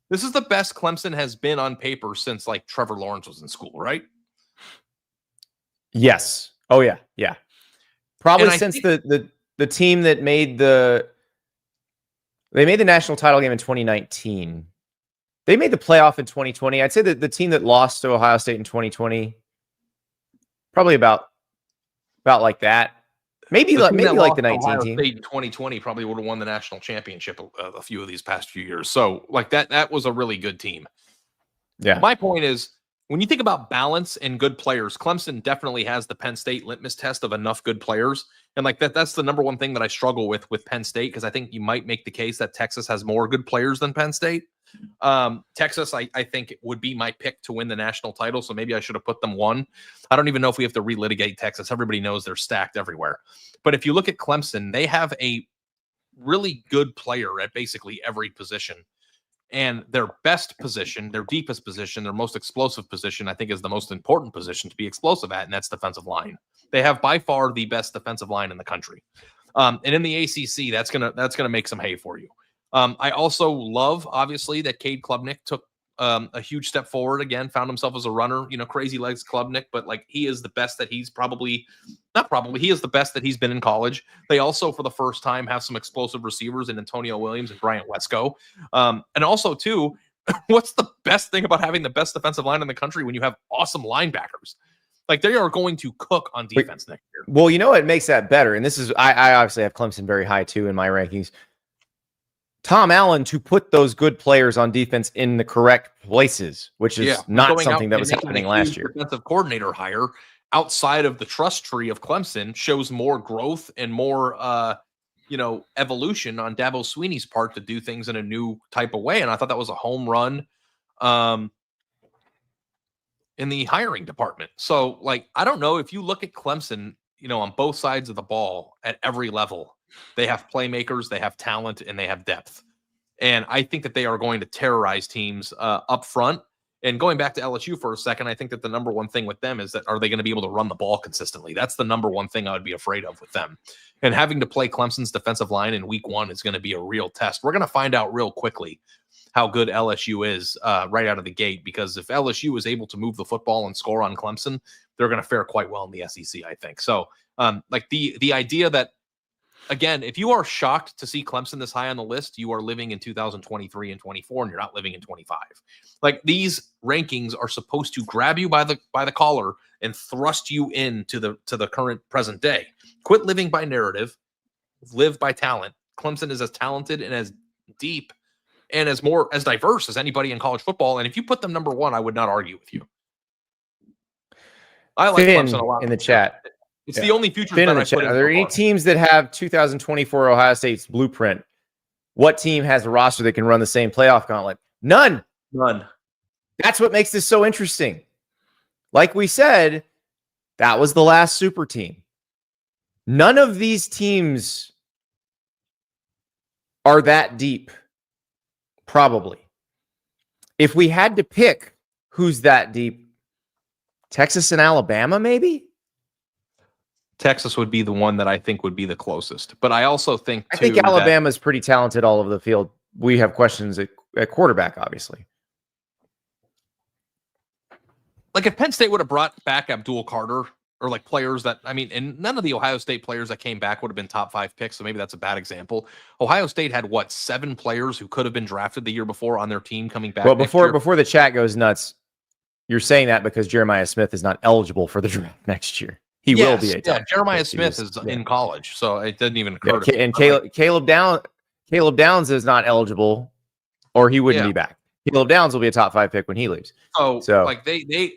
This is the best Clemson has been on paper since like Trevor Lawrence was in school, right? Yes. Oh yeah, yeah. Probably since the team that made the national title game in 2019. They made the playoff in 2020. I'd say that the team that lost to Ohio State in 2020, probably about like that. Maybe like the 19 team. State in 2020 probably would have won the national championship a few of these past few years. So like that was a really good team. Yeah. My point is, when you think about balance and good players, Clemson definitely has the Penn State litmus test of enough good players. And like that's the number one thing that I struggle with Penn State, because I think you might make the case that Texas has more good players than Penn State. Texas, I think would be my pick to win the national title. So maybe I should have put them 1. I don't even know if we have to relitigate Texas. Everybody knows they're stacked everywhere. But if you look at Clemson, they have a really good player at basically every position. And their best position, their deepest position, their most explosive position, I think is the most important position to be explosive at, and that's defensive line. They have by far the best defensive line in the country. And in the ACC, that's gonna make some hay for you. I also love, obviously, that Cade Klubnik took a huge step forward again, found himself as a runner. Crazy legs Klubnik, but like he is the best that he's he is the best that he's been in college. They also, for the first time, have some explosive receivers in Antonio Williams and Bryant Wesco. And also, too, what's the best thing about having the best defensive line in the country when you have awesome linebackers? Like, they are going to cook on defense next year. Well, you know what makes that better? And this is, I obviously have Clemson very high, too, in my rankings. Tom Allen to put those good players on defense in the correct places, which is not something that was happening last year. Defensive coordinator hire outside of the trust tree of Clemson shows more growth and more, evolution on Dabo Swinney's part to do things in a new type of way. And I thought that was a home run in the hiring department. So, like, I don't know if you look at Clemson, on both sides of the ball at every level, they have playmakers, they have talent, and they have depth. And I think that they are going to terrorize teams up front. And going back to LSU for a second, I think that the number one thing with them is that are they going to be able to run the ball consistently? That's the number one thing I would be afraid of with them. And having to play Clemson's defensive line in week 1 is going to be a real test. We're going to find out real quickly how good LSU is right out of the gate, because if LSU is able to move the football and score on Clemson, they're going to fare quite well in the SEC, I think. So the idea that, again, if you are shocked to see Clemson this high on the list, you are living in 2023 and 24, and you're not living in 25. Like, these rankings are supposed to grab you by the collar and thrust you into the current present day. Quit living by narrative, live by talent. Clemson is as talented and as deep and as diverse as anybody in college football. And if you put them number 1, I would not argue with you. I like Clemson a lot. In the chat. It's the only future that I put in. Are there any teams that have 2024 Ohio State's blueprint? What team has a roster that can run the same playoff gauntlet? None. That's what makes this so interesting. Like we said, that was the last super team. None of these teams are that deep, probably. If we had to pick who's that deep, Texas and Alabama, maybe? Texas would be the one that I think would be the closest. But I also think, I think Alabama's pretty talented all over the field. We have questions at quarterback, obviously. Like, if Penn State would have brought back Abdul Carter, or like players that, and none of the Ohio State players that came back would have been top 5 picks, so maybe that's a bad example. Ohio State had, 7 players who could have been drafted the year before on their team coming back. Well, before the chat goes nuts, you're saying that because Jeremiah Smith is not eligible for the draft next year. He will be a top Jeremiah Smith is in college, so it doesn't even occur to me. And Caleb Downs is not eligible, or he wouldn't be back. Caleb Downs will be a top 5 pick when he leaves. So like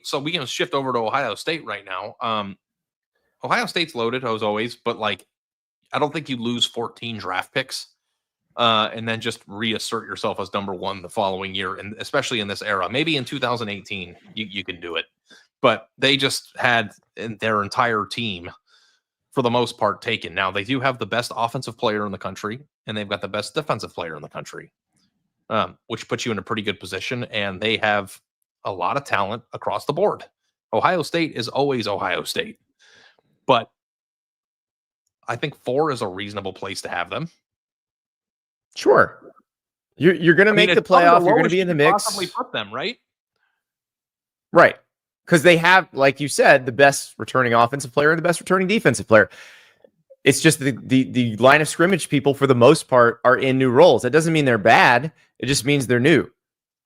so we can shift over to Ohio State right now. Ohio State's loaded as always, but like, I don't think you lose 14 draft picks and then just reassert yourself as number 1 the following year, and especially in this era. Maybe in 2018 you can do it. but they just had their entire team, for the most part, taken. Now, they do have the best offensive player in the country, and they've got the best defensive player in the country, which puts you in a pretty good position, and they have a lot of talent across the board. Ohio State is always Ohio State, but I think 4 is a reasonable place to have them. Sure. You're going to make the playoff. You're going to be in the mix. Possibly put them, right? Right. Because they have, like you said, the best returning offensive player and the best returning defensive player. It's just the line of scrimmage people, for the most part, are in new roles. That doesn't mean they're bad. It just means they're new.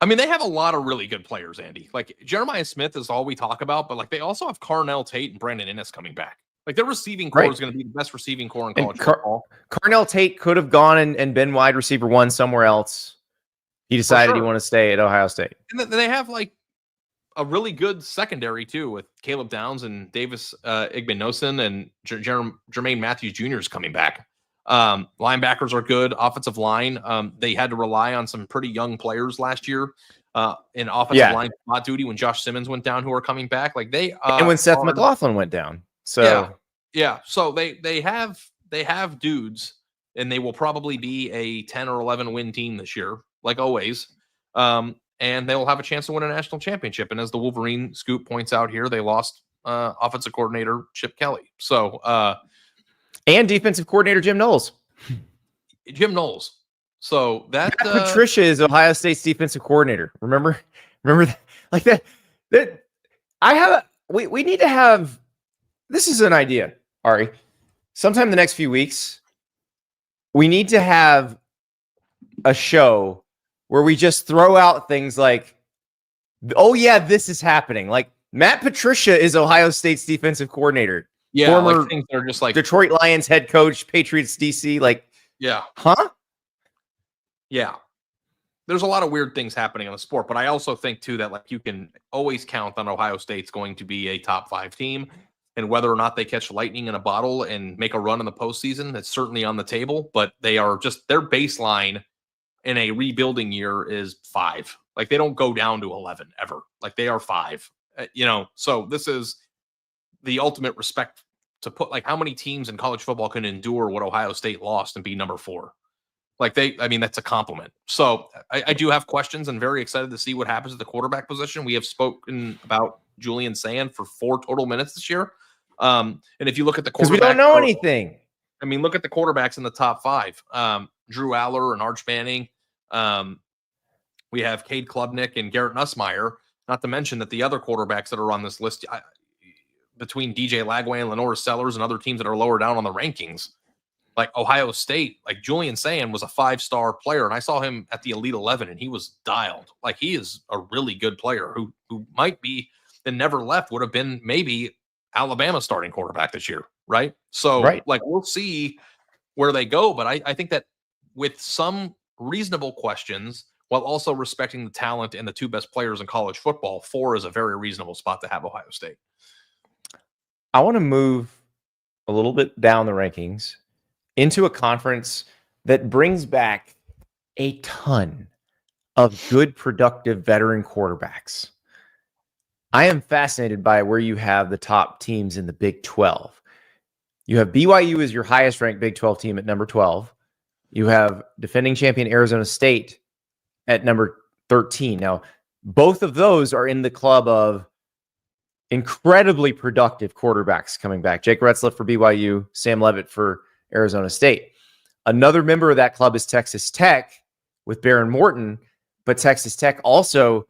I mean, they have a lot of really good players, Andy. Like, Jeremiah Smith is all we talk about, but like they also have Carnell Tate and Brandon Innes coming back. Like, their receiving core is going to be the best receiving core in college football. Carnell Tate could have gone and been wide receiver 1 somewhere else. He decided he wanted to stay at Ohio State. And then they have like a really good secondary too, with Caleb Downs and Davis Igbinosun and Jermaine Matthews Jr. is coming back. Linebackers are good. Offensive line, they had to rely on some pretty young players last year in offensive line spot duty when Josh Simmons went down, who are coming back. Like they and when Seth McLaughlin went down. So yeah. So they have dudes, and they will probably be a 10 or 11 win team this year, like always. And they will have a chance to win a national championship. And as the Wolverine Scoop points out here, they lost offensive coordinator Chip Kelly. So and defensive coordinator Jim Knowles. So that Matt Patricia is Ohio State's defensive coordinator. Remember that? Like that we need to have, this is an idea, Ari. Sometime in the next few weeks, we need to have a show where we just throw out things like, oh yeah, this is happening. Like Matt Patricia is Ohio State's defensive coordinator. Yeah, former like things that are just like Detroit Lions head coach, Patriots DC. Like, yeah. Huh? Yeah. There's a lot of weird things happening in the sport, but I also think too that like you can always count on Ohio State's going to be a top 5 team, and whether or not they catch lightning in a bottle and make a run in the postseason, that's certainly on the table. But they are just, their baseline in a rebuilding year is 5. Like they don't go down to 11 ever. Like they are 5. So this is the ultimate respect to put, like, how many teams in college football can endure what Ohio State lost and be number 4? Like that's a compliment. So I do have questions and very excited to see what happens at the quarterback position. We have spoken about Julian Sand for 4 total minutes this year. And if you look at the quarterback, because we don't know anything. I mean, look at the quarterbacks in the top 5. Drew Aller and Arch Manning. We have Cade Klubnik and Garrett Nussmeier, not to mention that the other quarterbacks that are on this list, between DJ Lagway and Lenore Sellers and other teams that are lower down on the rankings, like Ohio State, like Julian Sand was a 5-star player, and I saw him at the Elite 11, and he was dialed. Like he is a really good player who might be, and never left, would have been maybe Alabama starting quarterback this year, right? So like we'll see where they go, but I think that with some reasonable questions, while also respecting the talent and the 2 best players in college football, 4 is a very reasonable spot to have Ohio State. I want to move a little bit down the rankings into a conference that brings back a ton of good, productive veteran quarterbacks. I am fascinated by where you have the top teams in the Big 12. You have BYU as your highest ranked Big 12 team at number 12. You have defending champion Arizona State at number 13. Now, both of those are in the club of incredibly productive quarterbacks coming back. Jake Retzlaff for BYU, Sam Leavitt for Arizona State. Another member of that club is Texas Tech with Baron Morton, but Texas Tech also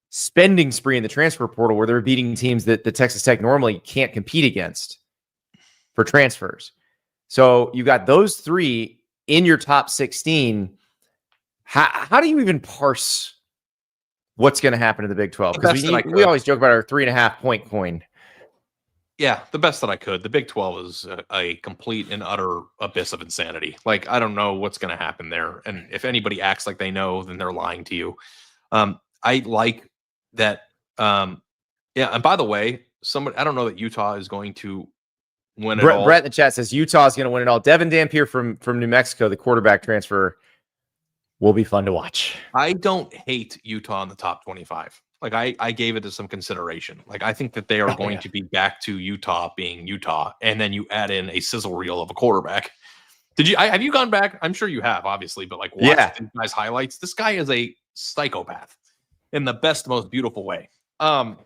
spending spree in the transfer portal where they're beating teams that the Texas Tech normally can't compete against for transfers. So you got those 3 in your top 16. How do you even parse what's going to happen in the Big 12? Because we always joke about our 3.5 point coin. Yeah, the best that I could. The Big 12 is a complete and utter abyss of insanity. Like, I don't know what's going to happen there. And if anybody acts like they know, then they're lying to you. I like that. And by the way, I don't know that Utah is going to win it all. Brett in the chat says Utah is going to win it all. Devin Dampier from New Mexico, the quarterback transfer, will be fun to watch. I don't hate Utah in the top 25. Like I gave it some consideration. Like I think that they are going to be back to Utah being Utah, and then you add in a sizzle reel of a quarterback. Have you gone back? I'm sure you have, obviously, but like watch these guys' highlights. This guy is a psychopath in the best, most beautiful way. How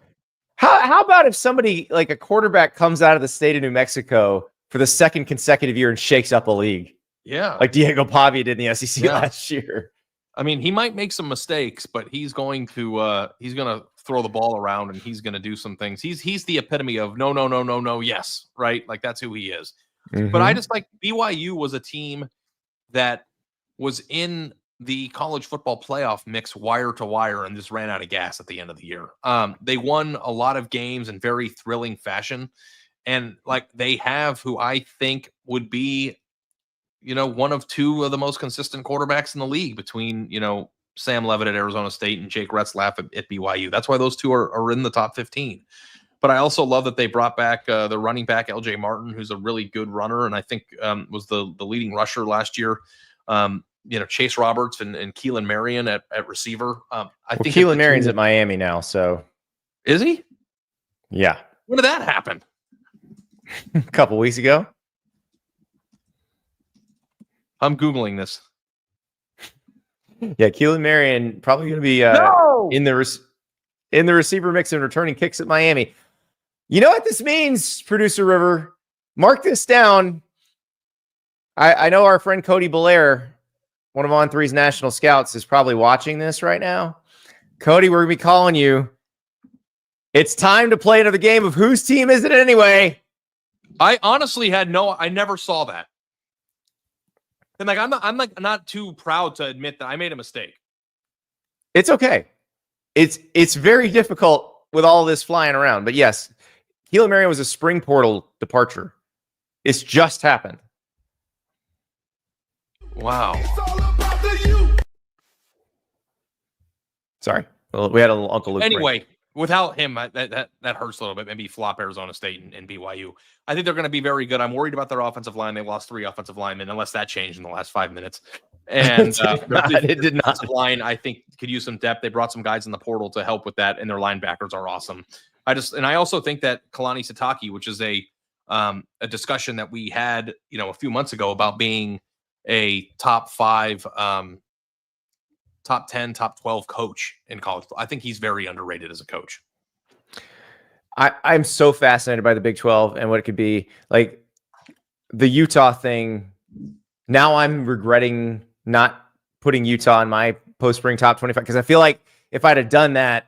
about if somebody like a quarterback comes out of the state of New Mexico for the second consecutive year and shakes up a league? Yeah, like Diego Pavia did in the SEC last year. I mean, he might make some mistakes, but he's going to throw the ball around and he's going to do some things. He's the epitome of no, yes, right? Like that's who he is. Mm-hmm. But I just like BYU was a team that was in the college football playoff mix wire to wire and just ran out of gas at the end of the year. They won a lot of games in very thrilling fashion. And like they have who I think would be, one of two of the most consistent quarterbacks in the league between, Sam Levitt at Arizona State and Jake Retzlaff at BYU. That's why those two are in the top 15. But I also love that they brought back the running back, LJ Martin, who's a really good runner. And I think was the leading rusher last year. Chase Roberts and Keelan Marion at receiver. I think Keelan Marion's at Miami now. So is he? Yeah. When did that happen? A couple weeks ago. I'm Googling this. Yeah, Keelan Marion probably going to be in the receiver mix and returning kicks at Miami. You know what this means, Producer River? Mark this down. I know our friend Cody Belair, one of On3's national scouts, is probably watching this right now. Cody, we're going to be calling you. It's time to play another game of whose team is it anyway? I honestly I never saw that. And like I'm not too proud to admit that I made a mistake. It's okay. It's very difficult with all this flying around. But yes, Keelan Marion was a spring portal departure. It's just happened. Wow. Sorry. Well, we had a little Uncle Luke. Anyway, without him, that hurts a little bit. Maybe flop Arizona State and BYU. I think they're going to be very good. I'm worried about their offensive line. They lost 3 offensive linemen, unless that changed in the last 5 minutes. And it did not. Offensive line, I think, could use some depth. They brought some guys in the portal to help with that, and their linebackers are awesome. I also think that Kalani Sitake, which is a discussion that we had, a few months ago about being a top 5, top 10, top 12 coach in college. I think he's very underrated as a coach. I'm so fascinated by the Big 12 and what it could be. Like the Utah thing, now I'm regretting not putting Utah in my post-spring top 25 because I feel like if I'd have done that,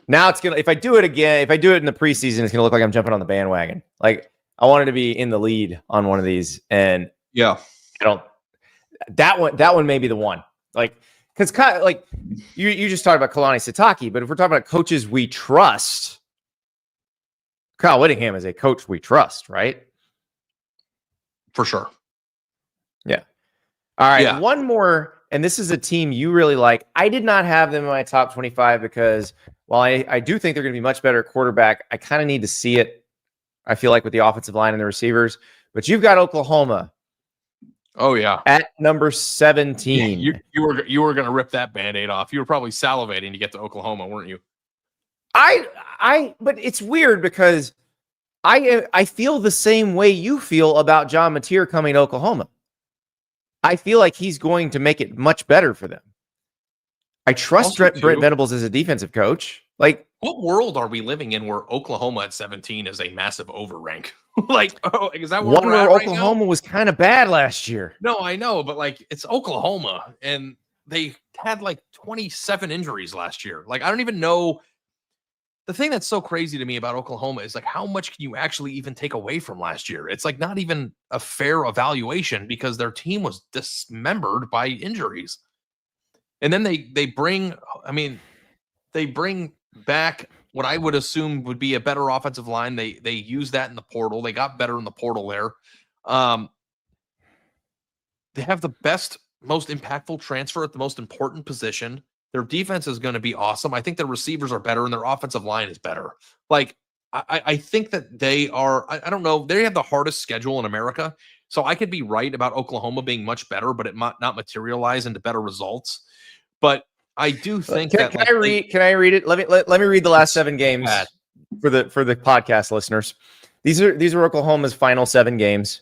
now it's going to, if I do it again, if I do it in the preseason, it's going to look like I'm jumping on the bandwagon. Like I wanted to be in the lead on one of these, and yeah, that one may be the one. Like, because like you just talked about Kalani Sitake, but if we're talking about coaches we trust, Kyle Whittingham is a coach we trust, right? For sure. Yeah. All right. Yeah. One more, and this is a team you really like. I did not have them in my top 25 because while I do think they're going to be much better at quarterback, I kind of need to see it, I feel like, with the offensive line and the receivers. But you've got Oklahoma. Oh, yeah. At number 17. You were going to rip that Band-Aid off. You were probably salivating to get to Oklahoma, weren't you? But it's weird because I feel the same way you feel about John Mateer coming to Oklahoma. I feel like he's going to make it much better for them. I trust Brent Venables as a defensive coach. Like, what world are we living in where Oklahoma at 17 is a massive overrank? Is that where Oklahoma was kind of bad last year? No, I know, but like it's Oklahoma, and they had like 27 injuries last year. Like, I don't even know. The thing that's so crazy to me about Oklahoma is like how much can you actually even take away from last year? It's like not even a fair evaluation because their team was dismembered by injuries. And then they bring back what I would assume would be a better offensive line. They use that in the portal. They got better in the portal there. They have the best, most impactful transfer at the most important position. Their defense is going to be awesome. I think their receivers are better and their offensive line is better. Like, I think that they are, I don't know, they have the hardest schedule in America. So I could be right about Oklahoma being much better, but it might not materialize into better results. But I do think Can I read? Can I read it? Let me read the last 7 games for the podcast listeners. These are Oklahoma's final 7 games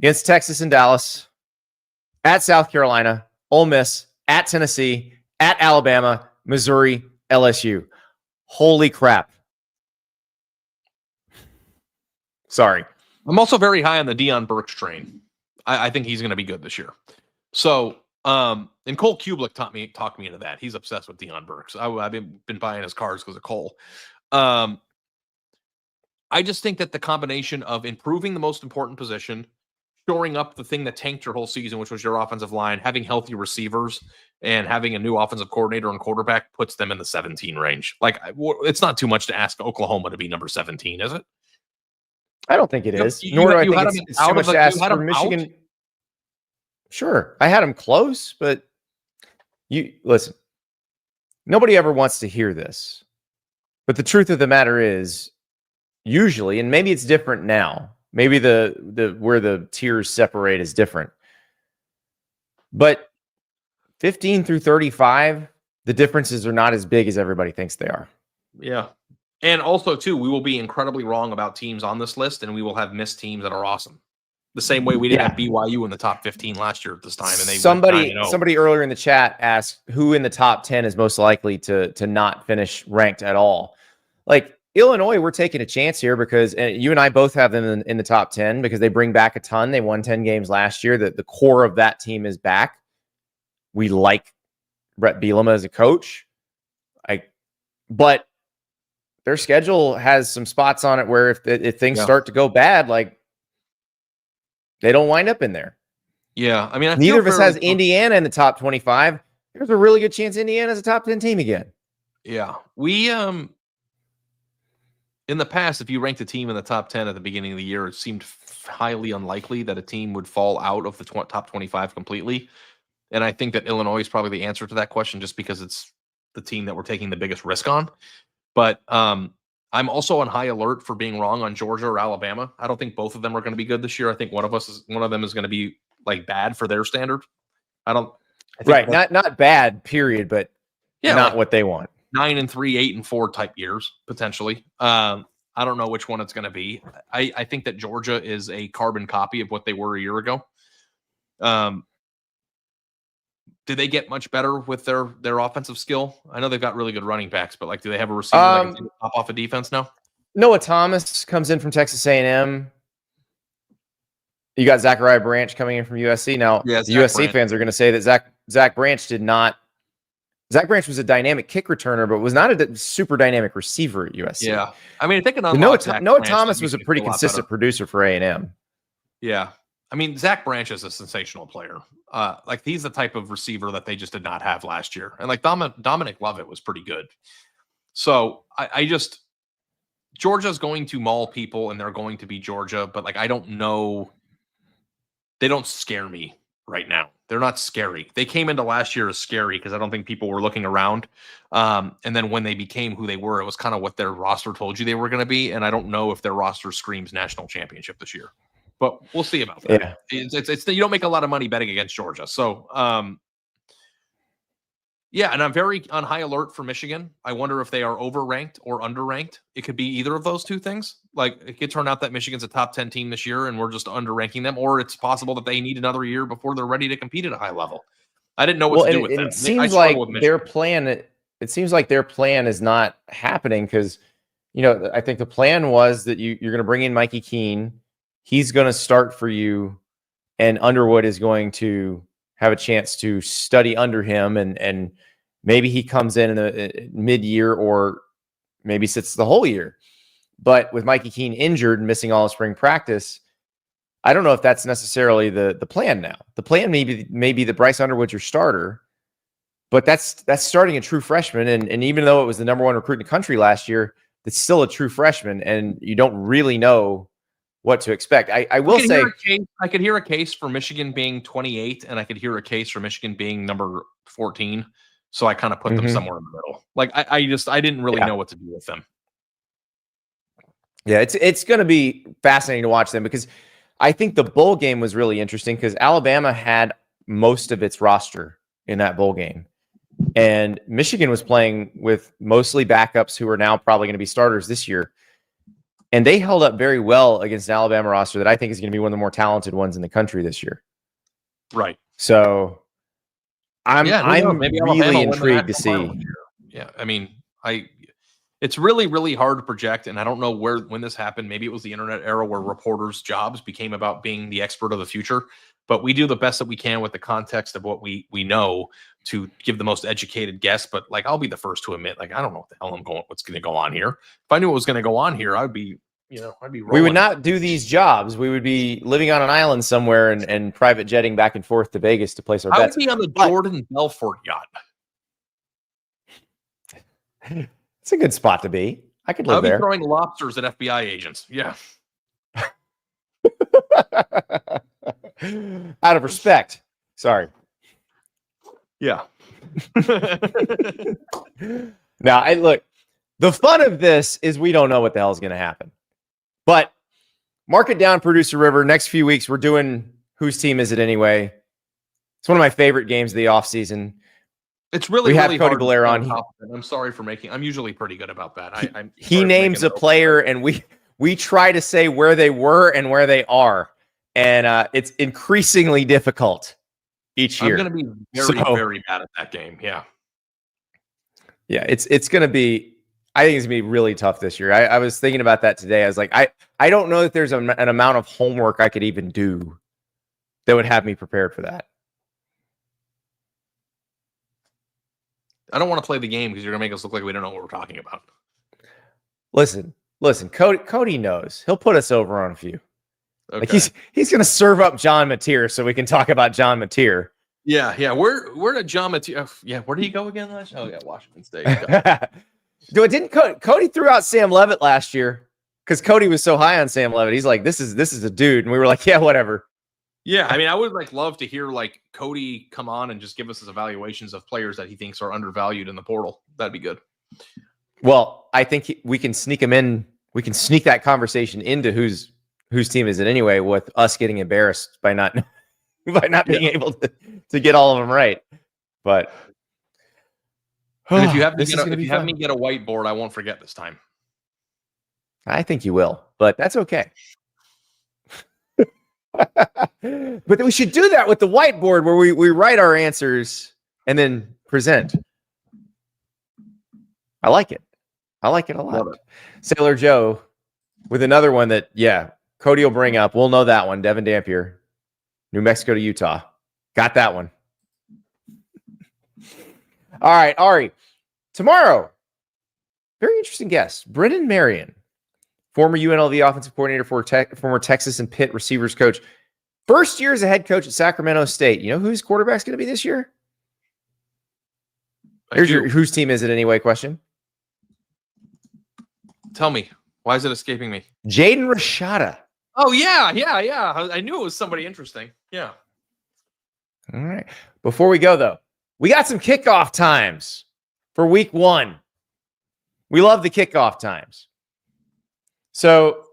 against Texas and Dallas, at South Carolina, Ole Miss, at Tennessee, at Alabama, Missouri, LSU. Holy crap! Sorry. I'm also very high on the Deion Burks train. I think he's going to be good this year. So, and Cole Kublik talked me into that. He's obsessed with Deion Burks. I've been buying his cars because of Cole. I just think that the combination of improving the most important position, shoring up the thing that tanked your whole season, which was your offensive line, having healthy receivers, and having a new offensive coordinator and quarterback puts them in the 17 range. Like, it's not too much to ask Oklahoma to be number 17, is it? I don't think it is. Nor do I think it's too much to ask for Michigan. Sure, I had them close, but you listen. Nobody ever wants to hear this, but the truth of the matter is, usually, and maybe it's different now. Maybe the where the tiers separate is different, but 15 through 35, the differences are not as big as everybody thinks they are. Yeah. And also, too, we will be incredibly wrong about teams on this list, and we will have missed teams that are awesome. The same way we didn't have BYU in the top 15 last year at this time. And somebody earlier in the chat asked who in the top 10 is most likely to not finish ranked at all. Like Illinois, we're taking a chance here because you and I both have them in the top 10 because they bring back a ton. They won 10 games last year. The core of that team is back. We like Brett Bielema as a coach. But their schedule has some spots on it where if things start to go bad, like they don't wind up in there. Yeah. I mean, neither of us has Indiana in the top 25. There's a really good chance Indiana's a top 10 team again. Yeah. We, in the past, if you ranked a team in the top 10 at the beginning of the year, it seemed highly unlikely that a team would fall out of the top 25 completely. And I think that Illinois is probably the answer to that question just because it's the team that we're taking the biggest risk on. But I'm also on high alert for being wrong on Georgia or Alabama. I don't think both of them are going to be good this year. I think one of them is going to be like bad for their standard. I think not bad, period, but not what they want. 9-3, 8-4 type years potentially. I don't know which one it's going to be. I think that Georgia is a carbon copy of what they were a year ago. Did they get much better with their offensive skill? I know they've got really good running backs, but like, do they have a receiver that can pop off a defense now? Noah Thomas comes in from Texas A&M. You got Zachariah Branch coming in from USC. Now, the USC fans are going to say that Zach Branch did not. Zach Branch was a dynamic kick returner, but was not a super dynamic receiver at USC. Yeah, I mean, I think Noah Thomas was a pretty consistent producer for A&M. Yeah. I mean, Zach Branch is a sensational player. Like, he's the type of receiver that they just did not have last year. And like Dominic Lovett was pretty good. So Georgia's going to maul people and they're going to be Georgia, but like, I don't know. They don't scare me right now. They're not scary. They came into last year as scary because I don't think people were looking around. And then when they became who they were, it was kind of what their roster told you they were going to be. And I don't know if their roster screams national championship this year. But we'll see about that. Yeah. It's you don't make a lot of money betting against Georgia. So, and I'm very on high alert for Michigan. I wonder if they are overranked or underranked. It could be either of those two things. Like, it could turn out that Michigan's a top 10 team this year and we're just underranking them, or it's possible that they need another year before they're ready to compete at a high level. I didn't know what to do with them. It seems like their plan. It seems like their plan is not happening because, I think the plan was that you're going to bring in Mikey Keene. He's going to start for you, and Underwood is going to have a chance to study under him, and maybe he comes in the mid-year or maybe sits the whole year. But with Mikey Keene injured and missing all of spring practice, I don't know if that's necessarily the plan now. The plan may be that Bryce Underwood's your starter, but that's starting a true freshman, and even though it was the number 1 recruit in the country last year, it's still a true freshman, and you don't really know what to expect. I will say I could hear a case for Michigan being 28, and I could hear a case for Michigan being number 14. So I kind of put them somewhere in the middle. Like I didn't really know what to do with them. Yeah, it's going to be fascinating to watch them because I think the bowl game was really interesting because Alabama had most of its roster in that bowl game. And Michigan was playing with mostly backups who are now probably going to be starters this year. And they held up very well against an Alabama roster that I think is going to be one of the more talented ones in the country this year. Right. So I'm maybe really intrigued to see. Yeah, I mean, it's really, really hard to project, and I don't know when this happened. Maybe it was the internet era where reporters' jobs became about being the expert of the future. But we do the best that we can with the context of what we know to give the most educated guess. But like, I'll be the first to admit, like, I don't know what the hell what's going to go on here. If I knew what was going to go on here, I'd be rolling. We would not do these jobs. We would be living on an island somewhere and private jetting back and forth to Vegas to place our bets. I would be on the Jordan Belfort yacht. It's a good spot to be. I could live there. I'll be throwing lobsters at FBI agents. Yeah. Out of respect. Sorry. Yeah. Now, look, the fun of this is we don't know what the hell is going to happen. But mark it down, Producer River. Next few weeks, we're doing Whose Team Is It Anyway? It's one of my favorite games of the offseason. It's really, we have really Cody hard Blair on. I'm sorry for I'm usually pretty good about that. He names a player, and we try to say where they were and where they are. And it's increasingly difficult each year. I'm going to be very bad at that game. Yeah. Yeah, it's going to be, I think it's going to be really tough this year. I was thinking about that today. I was like, I don't know that there's an amount of homework I could even do that would have me prepared for that. I don't want to play the game because you're going to make us look like we don't know what we're talking about. Listen, Cody knows. He'll put us over on a few. Okay. Like he's going to serve up John Mateer so we can talk about John Mateer. Yeah. Where did John Mateer? Yeah, where did he go again last year? Oh yeah, Washington State. Didn't Cody threw out Sam Levitt last year because Cody was so high on Sam Levitt. He's like, this is a dude, and we were like, yeah, whatever. Yeah, I mean, I would love to hear Cody come on and just give us his evaluations of players that he thinks are undervalued in the portal. That'd be good. Well, I think we can sneak him in. We can sneak that conversation into whose team is it anyway, with us getting embarrassed by not being able to get all of them right. But and if you have me get a whiteboard, I won't forget this time. I think you will, but that's okay. But we should do that with the whiteboard where we write our answers and then present. I like it. I like it a lot. Sailor Joe with another one that, Cody will bring up. We'll know that one. Devin Dampier, New Mexico to Utah. Got that one. All right, Ari. Tomorrow, very interesting guest. Brennan Marion, former UNLV offensive coordinator, former Texas and Pitt receivers coach. First year as a head coach at Sacramento State. You know who his quarterback's going to be this year? Here's your whose team is it anyway question. Tell me. Why is it escaping me? Jaden Rashada. Oh, yeah. I knew it was somebody interesting. Yeah. All right. Before we go, though, we got some kickoff times for week 1. We love the kickoff times. So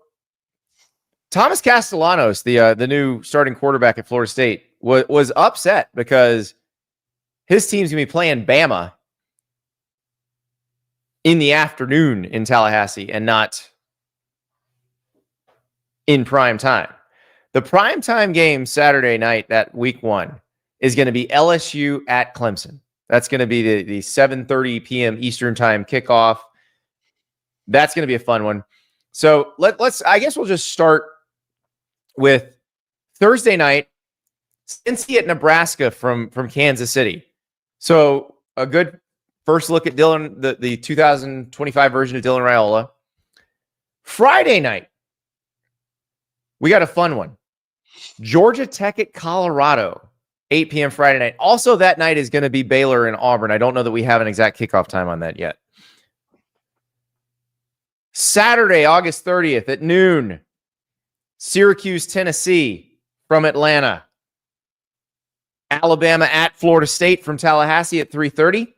Thomas Castellanos, the new starting quarterback at Florida State, was upset because his team's going to be playing Bama in the afternoon in Tallahassee and not in prime time. The prime time game Saturday night, that week 1, is going to be LSU at Clemson. That's going to be the 7:30 p.m. Eastern time kickoff. That's going to be a fun one. So I guess we'll just start with Thursday night, Cincy at Nebraska from Kansas City. So a good first look at Dylan, the 2025 version of Dylan Raiola. Friday night, we got a fun one. Georgia Tech at Colorado, 8 p.m. Friday night. Also that night is going to be Baylor and Auburn. I don't know that we have an exact kickoff time on that yet. Saturday, August 30th at noon, Syracuse, Tennessee from Atlanta. Alabama at Florida State from Tallahassee at 3:30.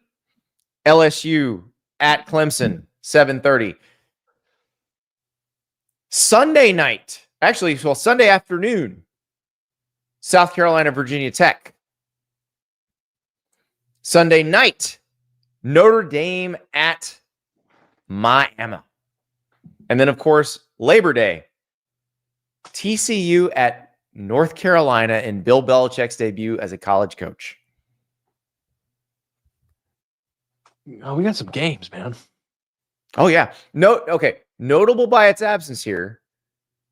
LSU at Clemson, 7:30. Sunday night, Sunday afternoon, South Carolina, Virginia Tech. Sunday night, Notre Dame at Miami. And then, of course, Labor Day, TCU at North Carolina in Bill Belichick's debut as a college coach. Oh, we got some games, man. Oh, yeah. Okay. Notable by its absence here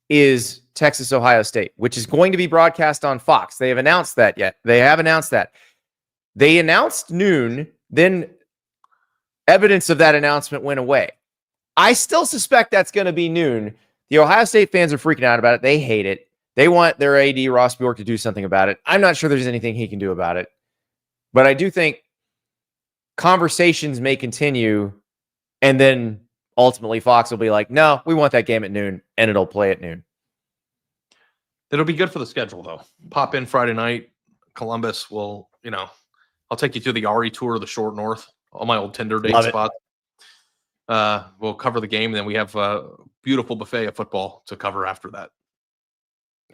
is Texas, Ohio State, which is going to be broadcast on Fox. They have announced that yet. They have announced that. They announced noon, then evidence of that announcement went away. I still suspect that's going to be noon. The Ohio State fans are freaking out about it. They hate it. They want their AD, Ross Bjork, to do something about it. I'm not sure there's anything he can do about it. But I do think conversations may continue, and then ultimately Fox will be like, no, we want that game at noon, and it'll play at noon. It'll be good for the schedule, though. Pop in Friday night. Columbus will, I'll take you through the Ari tour of the Short North, all my old Tinder date spots. We'll cover the game, and then we have a beautiful buffet of football to cover after that.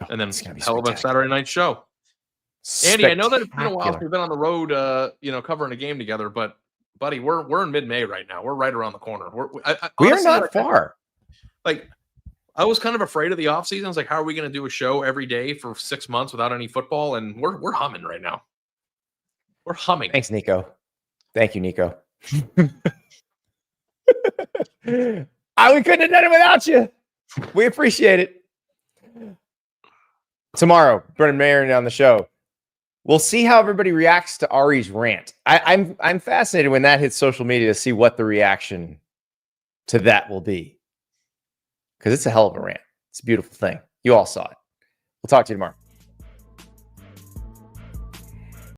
And then hell of a Saturday night show. Andy, I know that it's been a while since we've been on the road, covering a game together, but buddy, we're in mid-May right now. We're right around the corner. We are not far. I was kind of afraid of the offseason. I was like, how are we going to do a show every day for 6 months without any football? And we're humming right now. We're humming. Thanks, Nico. Thank you, Nico. We couldn't have done it without you. We appreciate it. Tomorrow, Brennan Mayer on the show. We'll see how everybody reacts to Ari's rant. I'm fascinated when that hits social media to see what the reaction to that will be. Because it's a hell of a rant. It's a beautiful thing. You all saw it. We'll talk to you tomorrow.